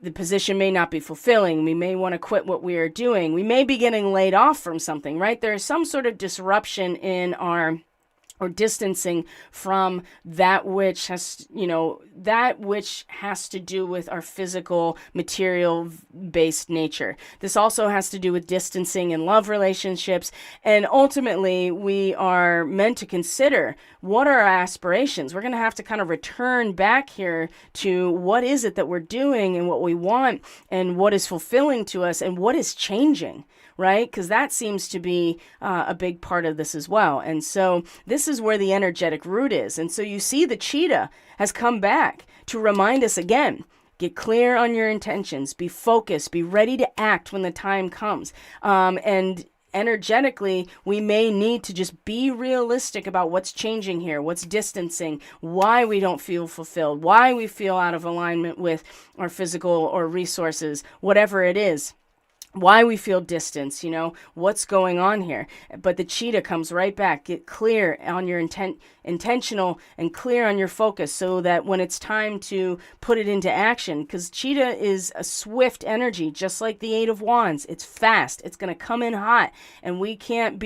The position may not be fulfilling. We may want to quit what we are doing. We may be getting laid off from something, right? There is some sort of disruption in our or distancing from that which has to do with our physical, material-based nature. This also has to do with distancing in love relationships, and ultimately, we are meant to consider what are our aspirations. We're going to have to kind of return back here to what is it that we're doing and what we want and what is fulfilling to us and what is changing, right? Because that seems to be a big part of this as well. And so this is where the energetic root is. And so you see the cheetah has come back to remind us again, get clear on your intentions, be focused, be ready to act when the time comes. And energetically, we may need to just be realistic about what's changing here, what's distancing, why we don't feel fulfilled, why we feel out of alignment with our physical or resources, whatever it is. why we feel distance, what's going on here. But the cheetah comes right back. Get clear on your intentional and clear on your focus, so that when it's time to put it into action, because cheetah is a swift energy, just like the Eight of Wands. It's fast. It's going to come in hot, and we can't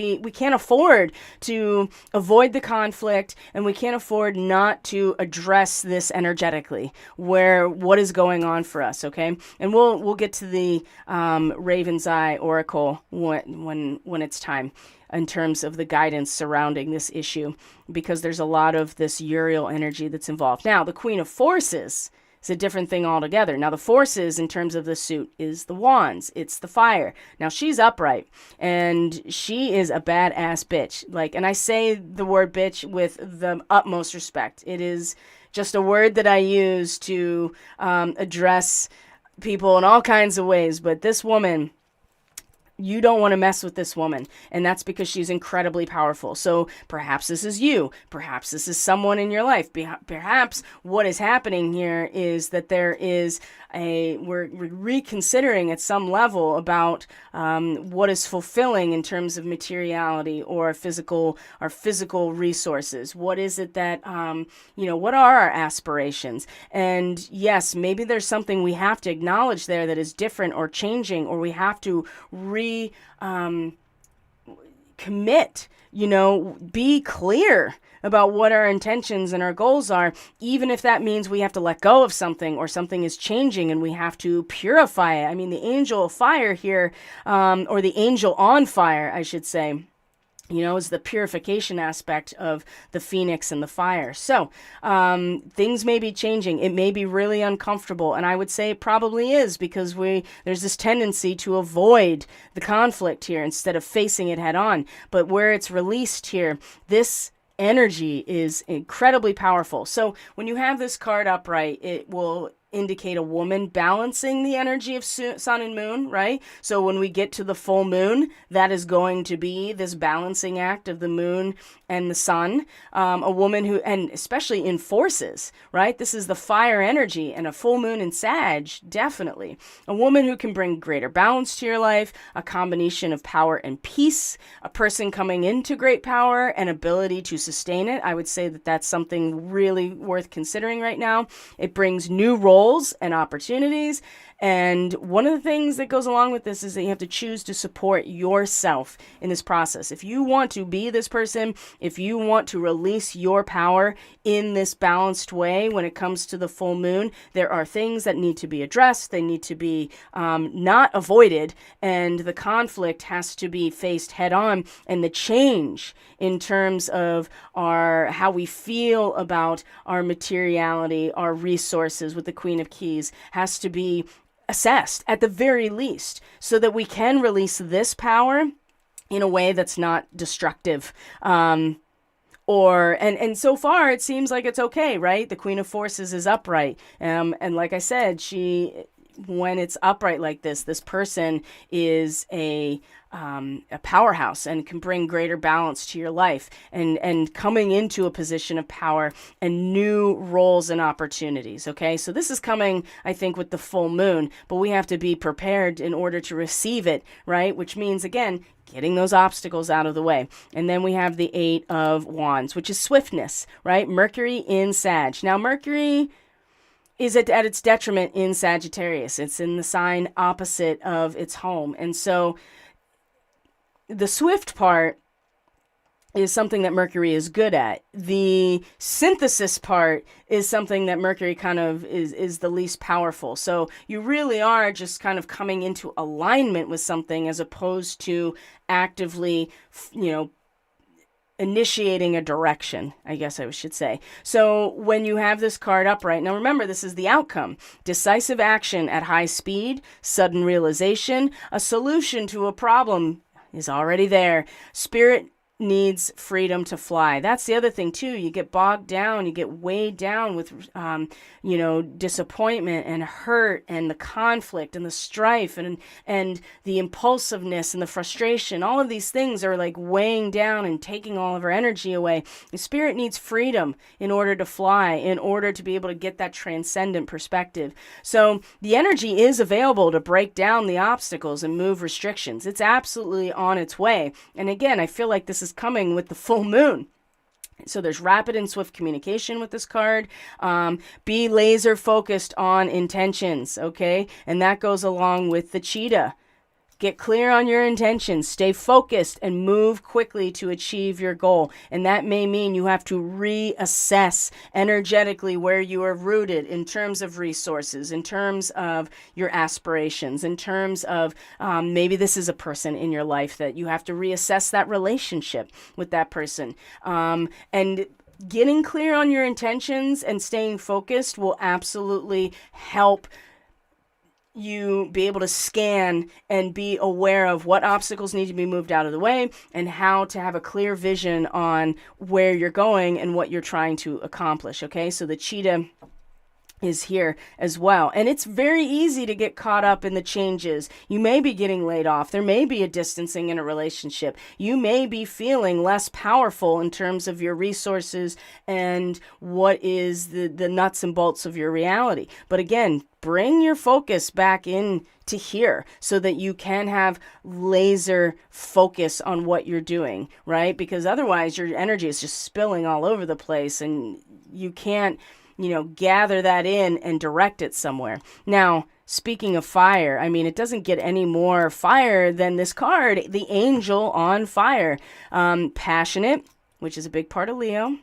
afford to avoid the conflict, and we can't afford not to address this energetically, what is going on for us. Okay. And we'll get to the Raven's Eye Oracle when it's time, in terms of the guidance surrounding this issue, because there's a lot of this Uriel energy that's involved. Now, the Queen of Forces is a different thing altogether. Now, the Forces, in terms of the suit, is the Wands. It's the fire. Now, she's upright, and she is a badass bitch. And I say the word bitch with the utmost respect. It is just a word that I use to address people in all kinds of ways. But this woman, you don't want to mess with this woman, and that's because she's incredibly powerful. So perhaps this is you. Perhaps this is someone in your life. Perhaps what is happening here is that there is we're reconsidering at some level about what is fulfilling in terms of materiality or our physical resources. What is it that, what are our aspirations? And yes, maybe there's something we have to acknowledge there that is different or changing, or we have to commit, be clear about what our intentions and our goals are, even if that means we have to let go of something, or something is changing and we have to purify it. I mean, the angel of fire here, or the angel on fire, I should say, is the purification aspect of the phoenix and the fire. So things may be changing. It may be really uncomfortable. And I would say it probably is, because there's this tendency to avoid the conflict here instead of facing it head on. But where it's released here, this energy is incredibly powerful. So when you have this card upright, it will indicate a woman balancing the energy of sun and moon, right? So when we get to the full moon, that is going to be this balancing act of the moon and the sun. A woman who, and especially in forces, right? This is the fire energy, and a full moon in Sag, definitely. A woman who can bring greater balance to your life, a combination of power and peace, a person coming into great power and ability to sustain it. I would say that that's something really worth considering right now. It brings new roles and opportunities. And one of the things that goes along with this is that you have to choose to support yourself in this process. If you want to be this person, if you want to release your power in this balanced way when it comes to the full moon, there are things that need to be addressed. They need to be not avoided, and the conflict has to be faced head on. And the change in terms of how we feel about our materiality, our resources with the Queen of Keys, has to be assessed at the very least, so that we can release this power in a way that's not destructive. And so far it seems like it's okay, right? The Queen of Forces is upright. And like I said, when it's upright like this person is a powerhouse and can bring greater balance to your life, and coming into a position of power and new roles and opportunities. Okay, so this is coming, I think, with the full moon, but we have to be prepared in order to receive it, right? Which means, again, getting those obstacles out of the way. And then we have the Eight of Wands, which is swiftness, right? Mercury in Sag. Now, Mercury is at its detriment in Sagittarius. It's in the sign opposite of its home. And so the swift part is something that Mercury is good at. The synthesis part is something that Mercury kind of is the least powerful. So you really are just kind of coming into alignment with something, as opposed to actively, initiating a direction, I guess I should say. So when you have this card upright, now remember, this is the outcome. Decisive action at high speed, sudden realization, a solution to a problem is already there. Spirit needs freedom to fly. That's the other thing too. You get bogged down, you get weighed down with, disappointment and hurt and the conflict and the strife and the impulsiveness and the frustration. All of these things are like weighing down and taking all of our energy away. The spirit needs freedom in order to fly, in order to be able to get that transcendent perspective. So the energy is available to break down the obstacles and move restrictions. It's absolutely on its way. And again, I feel like this is coming with the full moon. So there's rapid and swift communication with this card. Be laser focused on intentions, okay? And that goes along with the cheetah. Get clear on your intentions, stay focused, and move quickly to achieve your goal. And that may mean you have to reassess energetically where you are rooted in terms of resources, in terms of your aspirations, in terms of maybe this is a person in your life that you have to reassess that relationship with that person. And getting clear on your intentions and staying focused will absolutely help you be able to scan and be aware of what obstacles need to be moved out of the way and how to have a clear vision on where you're going and what you're trying to accomplish. Okay, so the cheetah is here as well. And it's very easy to get caught up in the changes. You may be getting laid off. There may be a distancing in a relationship. You may be feeling less powerful in terms of your resources and what is the nuts and bolts of your reality. But again, bring your focus back in to here so that you can have laser focus on what you're doing, right? Because otherwise your energy is just spilling all over the place and you can't gather that in and direct it somewhere. Now, speaking of fire, I mean, it doesn't get any more fire than this card, the Angel on Fire. Passionate, which is a big part of Leo.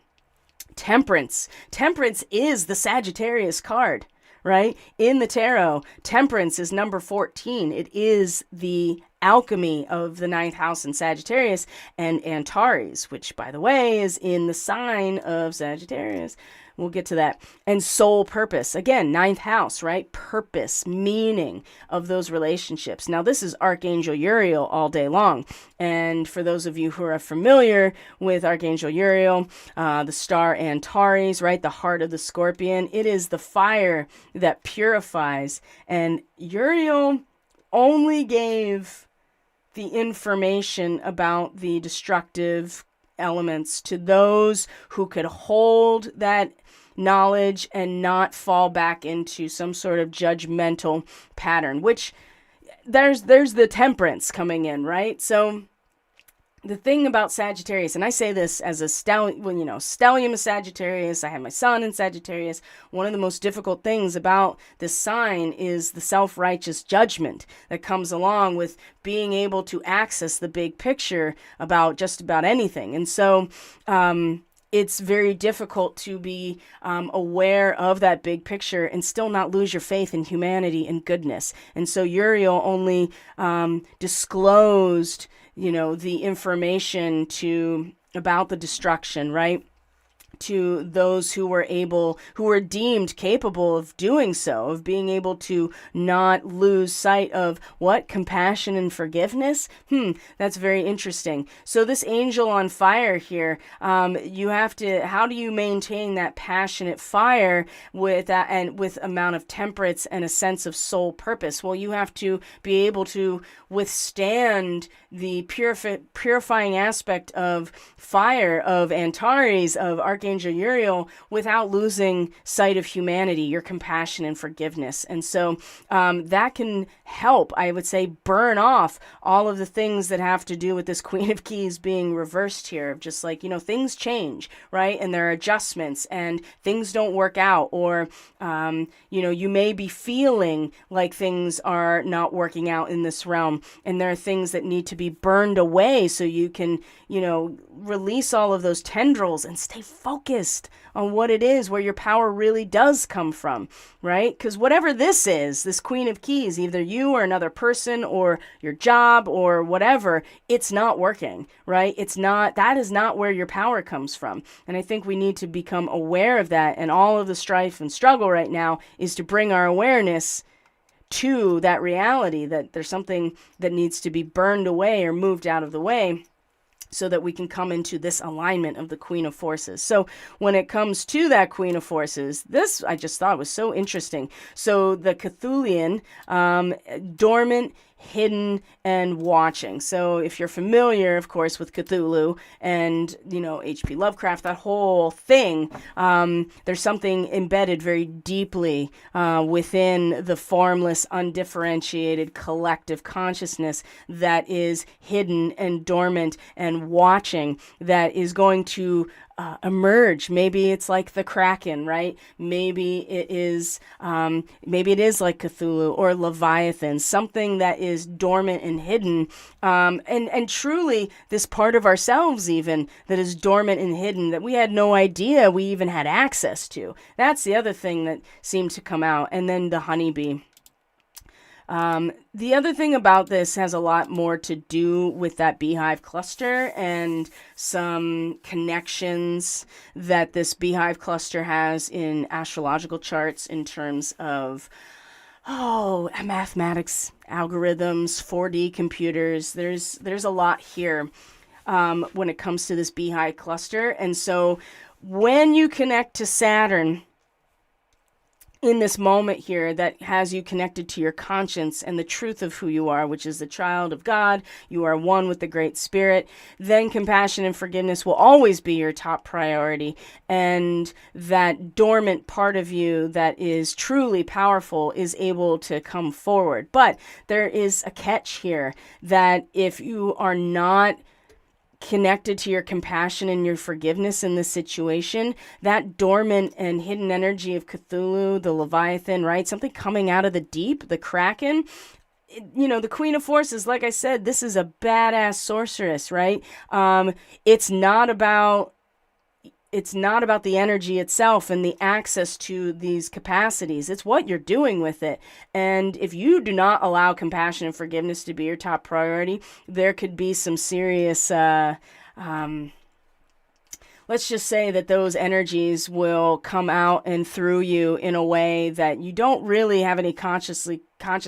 Temperance. Temperance is the Sagittarius card, right? In the tarot, Temperance is number 14. It is the alchemy of the 9th house in Sagittarius, and Antares, which, by the way, is in the sign of Sagittarius. We'll get to that. And soul purpose. Again, 9th house, right? Purpose, meaning of those relationships. Now, this is Archangel Uriel all day long. And for those of you who are familiar with Archangel Uriel, the star Antares, right? The heart of the scorpion. It is the fire that purifies. And Uriel only gave the information about the destructive elements to those who could hold that knowledge and not fall back into some sort of judgmental pattern, which there's the temperance coming in, right? So the thing about Sagittarius, and I say this as a stellium of Sagittarius, I have my sun in Sagittarius. One of the most difficult things about this sign is the self-righteous judgment that comes along with being able to access the big picture about just about anything. And so, it's very difficult to be aware of that big picture and still not lose your faith in humanity and goodness. And so Uriel only disclosed, the information about the destruction, right? To those who were deemed capable of doing so, of being able to not lose sight of what? Compassion and forgiveness? That's very interesting. So this Angel on Fire here, you have to, how do you maintain that passionate fire with that and with amount of temperance and a sense of soul purpose? Well, you have to be able to withstand the purifying aspect of fire, of Antares, of Archangel Uriel, without losing sight of humanity, your compassion and forgiveness. And so that can help, I would say, burn off all of the things that have to do with this Queen of Keys being reversed here. Just like, things change, right? And there are adjustments and things don't work out, or, you may be feeling like things are not working out in this realm. And there are things that need to be burned away so you can, release all of those tendrils and stay focused on what it is, where your power really does come from, right? Because whatever this is, this Queen of Keys, either you or another person or your job or whatever, it's not working, right? That is not where your power comes from. And I think we need to become aware of that. And all of the strife and struggle right now is to bring our awareness to that reality that there's something that needs to be burned away or moved out of the way so that we can come into this alignment of the Queen of Forces. So when it comes to that Queen of Forces, this I just thought was so interesting. So the Cthulian, dormant, hidden, and watching. So if you're familiar, of course, with Cthulhu and, H.P. Lovecraft, that whole thing, there's something embedded very deeply within the formless, undifferentiated collective consciousness that is hidden and dormant and watching, that is going to emerge. Maybe it's like the Kraken, right? Maybe it is like Cthulhu or Leviathan, something that is dormant and hidden, and truly this part of ourselves even that is dormant and hidden that we had no idea we even had access to. That's the other thing that seemed to come out. And then the honeybee. The other thing about this has a lot more to do with that beehive cluster and some connections that this beehive cluster has in astrological charts in terms of mathematics, algorithms, 4D computers. There's a lot here when it comes to this beehive cluster. And so when you connect to Saturn in this moment here that has you connected to your conscience and the truth of who you are, which is the child of God, you are one with the Great Spirit, then compassion and forgiveness will always be your top priority. And that dormant part of you that is truly powerful is able to come forward. But there is a catch here, that if you are not connected to your compassion and your forgiveness in this situation, that dormant and hidden energy of Cthulhu, the Leviathan, right? Something coming out of the deep, the Kraken. The Queen of Forces, like I said, this is a badass sorceress, right? It's not about the energy itself and the access to these capacities. It's what you're doing with it. And if you do not allow compassion and forgiveness to be your top priority, there could be some serious, let's just say that those energies will come out and through you in a way that you don't really have any conscious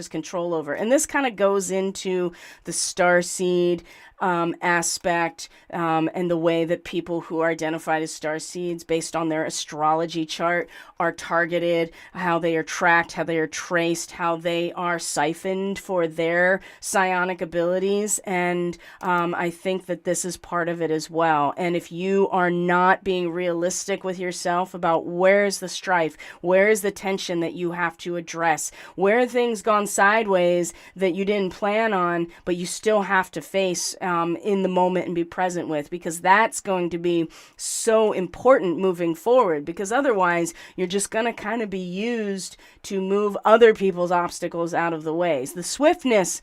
control over. And this kind of goes into the Starseed aspect, and the way that people who are identified as starseeds based on their astrology chart are targeted, how they are tracked, how they are traced, how they are siphoned for their psionic abilities. And I think that this is part of it as well. And if you are not being realistic with yourself about where's the strife, where is the tension that you have to address, where are things gone sideways that you didn't plan on, but you still have to face in the moment and be present with, because that's going to be so important moving forward, because otherwise you're just going to kind of be used to move other people's obstacles out of the way. The swiftness,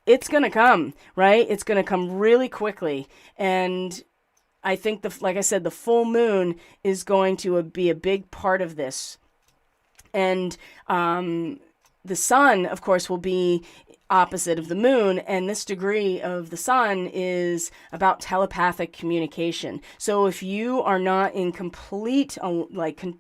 it's going to come, right? It's going to come really quickly. And I think, like I said, the full moon is going to be a big part of this. And the sun, of course, will be opposite of the moon, and this degree of the sun is about telepathic communication. So if you are not in complete,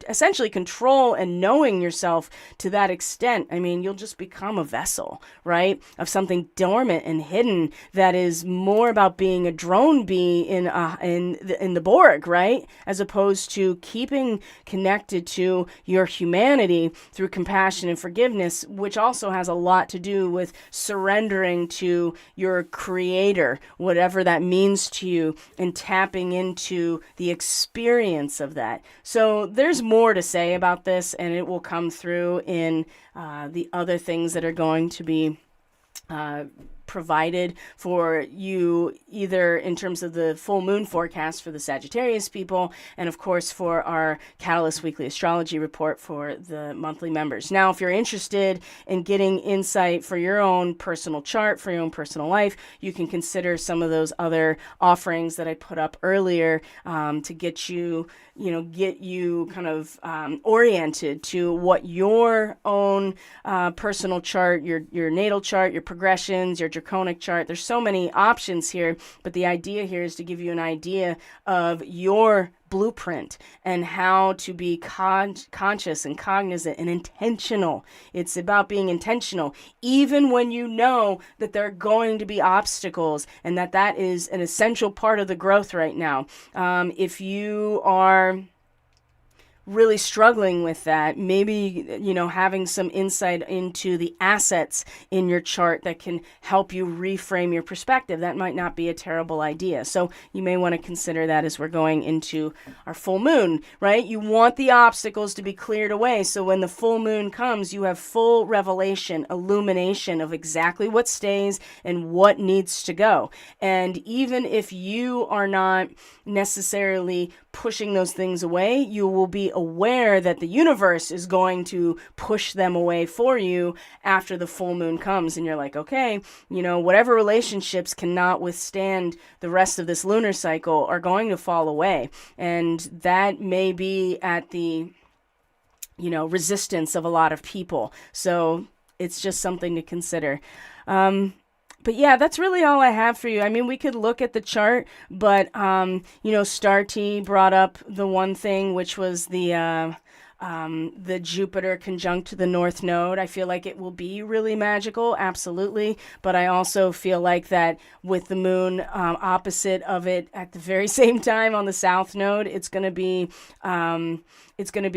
essentially control and knowing yourself to that extent, I mean, you'll just become a vessel, right, of something dormant and hidden that is more about being a drone bee in the Borg, right, as opposed to keeping connected to your humanity through compassion and forgiveness, which also has a lot to do with surrendering to your creator, whatever that means to you, and tapping into the experience of that. So there's more to say about this, and it will come through in the other things that are going to be provided for you, either in terms of the full moon forecast for the Sagittarius people, and of course for our Catalyst Weekly Astrology Report for the monthly members. Now, if you're interested in getting insight for your own personal chart, for your own personal life, you can consider some of those other offerings that I put up earlier to get you kind of oriented to what your own personal chart, your natal chart, your progressions, your draconic chart. There's so many options here, but the idea here is to give you an idea of your blueprint and how to be conscious and cognizant and intentional. It's about being intentional, even when you know that there are going to be obstacles and that is an essential part of the growth right now. If you are really struggling with that, maybe, having some insight into the assets in your chart that can help you reframe your perspective, that might not be a terrible idea. So you may want to consider that as we're going into our full moon, right? You want the obstacles to be cleared away. So when the full moon comes, you have full revelation, illumination of exactly what stays and what needs to go. And even if you are not necessarily pushing those things away, you will be aware that the universe is going to push them away for you after the full moon comes. And you're like, okay, whatever relationships cannot withstand the rest of this lunar cycle are going to fall away. And that may be at the, resistance of a lot of people. So it's just something to consider. But yeah, that's really all I have for you. I mean, we could look at the chart, but, Star T brought up the one thing, which was the Jupiter conjunct the North Node. I feel like it will be really magical, absolutely. But I also feel like that with the moon opposite of it at the very same time on the South Node, it's going to be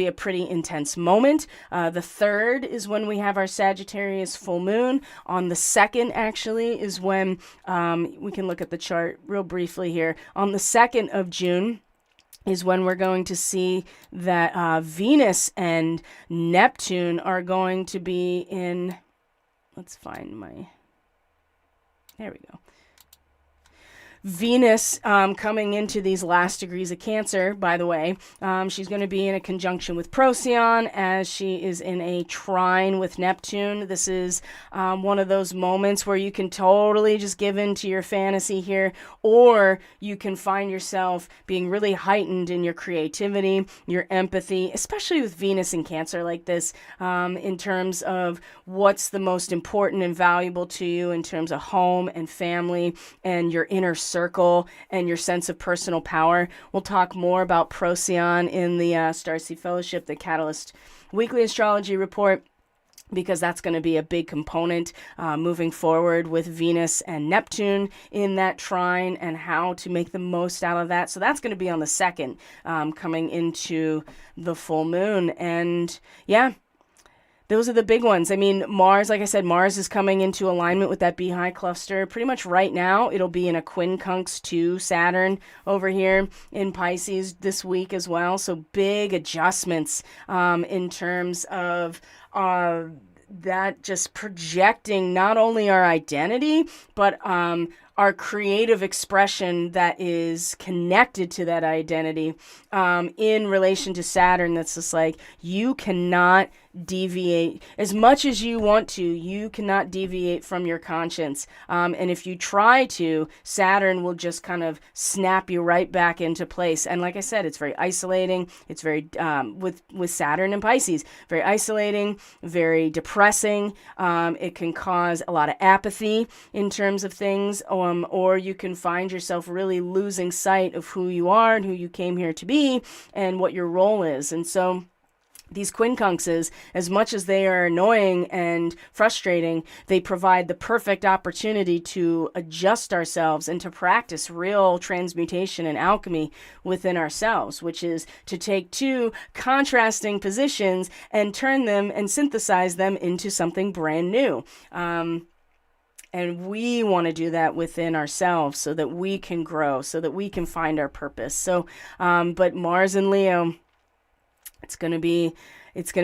a pretty intense moment. The 3rd is when we have our Sagittarius full moon. On the 2nd, actually, is when we can look at the chart real briefly here. On the 2nd of June is when we're going to see that Venus and Neptune are going to be in, let's find there we go. Venus coming into these last degrees of Cancer, by the way. She's going to be in a conjunction with Procyon as she is in a trine with Neptune. This is one of those moments where you can totally just give in to your fantasy here, or you can find yourself being really heightened in your creativity, your empathy, especially with Venus in Cancer like this, in terms of what's the most important and valuable to you in terms of home and family and your inner circle and your sense of personal power. We'll talk more about Procyon in the Starseed Fellowship, the Catalyst Weekly Astrology Report, because that's going to be a big component moving forward with Venus and Neptune in that trine and how to make the most out of that. So that's going to be on the 2nd, coming into the full moon. And yeah, those are the big ones. I mean, Mars, like I said, Mars is coming into alignment with that Beehive cluster. Pretty much right now, it'll be in a quincunx to Saturn over here in Pisces this week as well. So big adjustments in terms of that just projecting not only our identity, but our creative expression that is connected to that identity in relation to Saturn. That's just like, you cannot deviate as much as you want to. You cannot deviate from your conscience. And if you try to, Saturn will just kind of snap you right back into place. And like I said, it's very isolating. It's very, with Saturn and Pisces, very isolating, very depressing. It can cause a lot of apathy in terms of things, or you can find yourself really losing sight of who you are and who you came here to be and what your role is. And so these quincunxes, as much as they are annoying and frustrating, they provide the perfect opportunity to adjust ourselves and to practice real transmutation and alchemy within ourselves, which is to take two contrasting positions and turn them and synthesize them into something brand new. And we want to do that within ourselves so that we can grow, so that we can find our purpose. So, but Mars and Leo, it's going to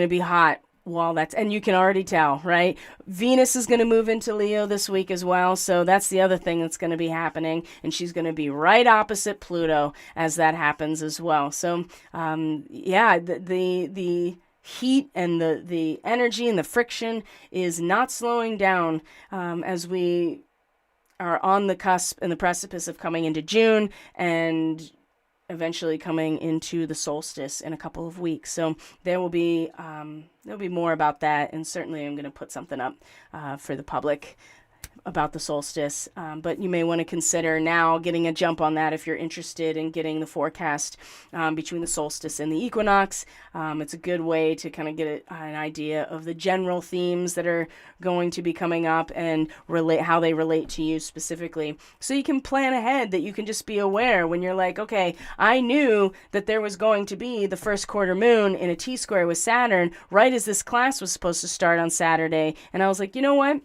be hot while that's, and you can already tell, right? Venus is going to move into Leo this week as well. So that's the other thing that's going to be happening. And she's going to be right opposite Pluto as that happens as well. So, yeah, the heat and the energy and the friction is not slowing down as we are on the cusp and the precipice of coming into June and eventually coming into the solstice in a couple of weeks. So there'll be more about that, and certainly I'm going to put something up for the public about the solstice, but you may want to consider now getting a jump on that if you're interested in getting the forecast between the solstice and the equinox. It's a good way to kind of get an idea of the general themes that are going to be coming up and relate how they relate to you specifically, so you can plan ahead, that you can just be aware when you're like, okay, I knew that there was going to be the first quarter moon in a T-square with Saturn right as this class was supposed to start on Saturday, and I was like, you know what?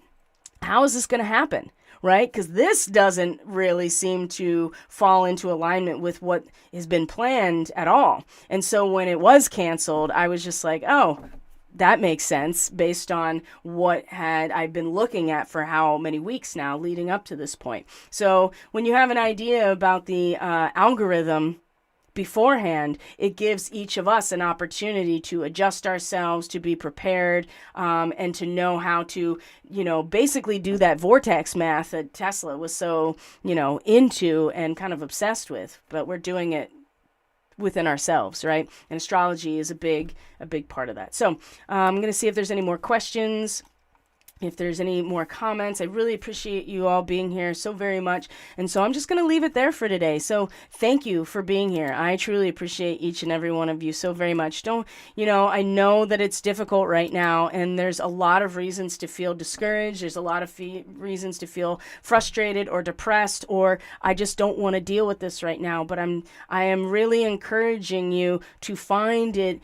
How is this going to happen? Right? Because this doesn't really seem to fall into alignment with what has been planned at all. And so when it was canceled, I was just like, oh, that makes sense based on what had I've been looking at for how many weeks now leading up to this point. So when you have an idea about the algorithm beforehand, it gives each of us an opportunity to adjust ourselves, to be prepared, and to know how to, basically do that vortex math that Tesla was so, into and kind of obsessed with. But we're doing it within ourselves, right? And astrology is a big part of that. So I'm going to see if there's any more questions. If there's any more comments. I really appreciate you all being here so very much. And so I'm just going to leave it there for today. So thank you for being here. I truly appreciate each and every one of you so very much. I know that it's difficult right now, and there's a lot of reasons to feel discouraged. There's a lot of reasons to feel frustrated or depressed, or I just don't want to deal with this right now. But I am really encouraging you to find it.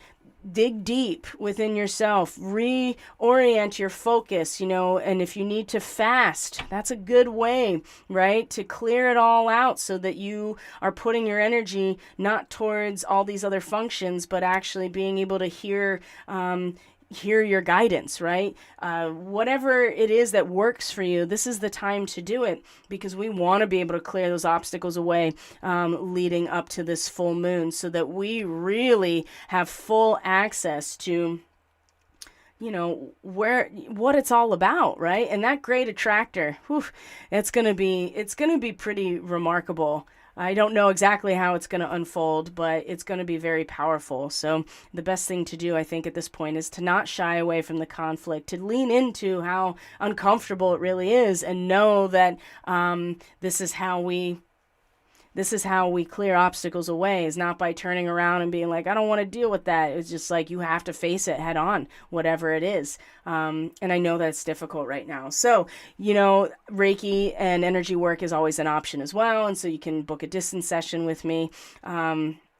Dig deep within yourself, reorient your focus, and if you need to fast, that's a good way, right? To clear it all out so that you are putting your energy not towards all these other functions, but actually being able to hear your guidance, right? Whatever it is that works for you, this is the time to do it, because we want to be able to clear those obstacles away leading up to this full moon, so that we really have full access to what it's all about, right? And that great attractor, it's going to be pretty remarkable. I don't know exactly how it's going to unfold, but it's going to be very powerful. So the best thing to do, I think, at this point is to not shy away from the conflict, to lean into how uncomfortable it really is, and know that this is how we clear obstacles away, is not by turning around and being like, I don't want to deal with that. It's just like, you have to face it head on, whatever it is. And I know that's difficult right now. So, Reiki and energy work is always an option as well. And so you can book a distance session with me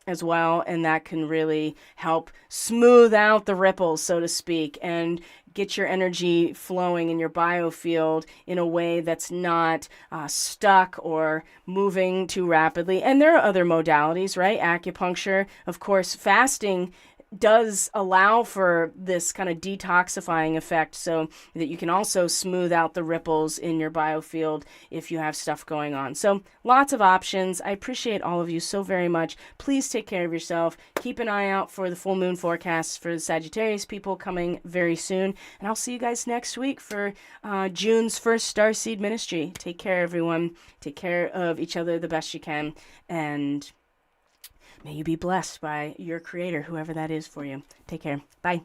as well. And that can really help smooth out the ripples, so to speak, and get your energy flowing in your biofield in a way that's not stuck or moving too rapidly. And there are other modalities, right? Acupuncture, of course. Fasting does allow for this kind of detoxifying effect, so that you can also smooth out the ripples in your biofield if you have stuff going on. So lots of options. I appreciate all of you so very much. Please take care of yourself. Keep an eye out for the full moon forecasts for the Sagittarius people coming very soon. And I'll see you guys next week for June's first Starseed ministry. Take care, everyone. Take care of each other the best you can. And may you be blessed by your creator, whoever that is for you. Take care. Bye.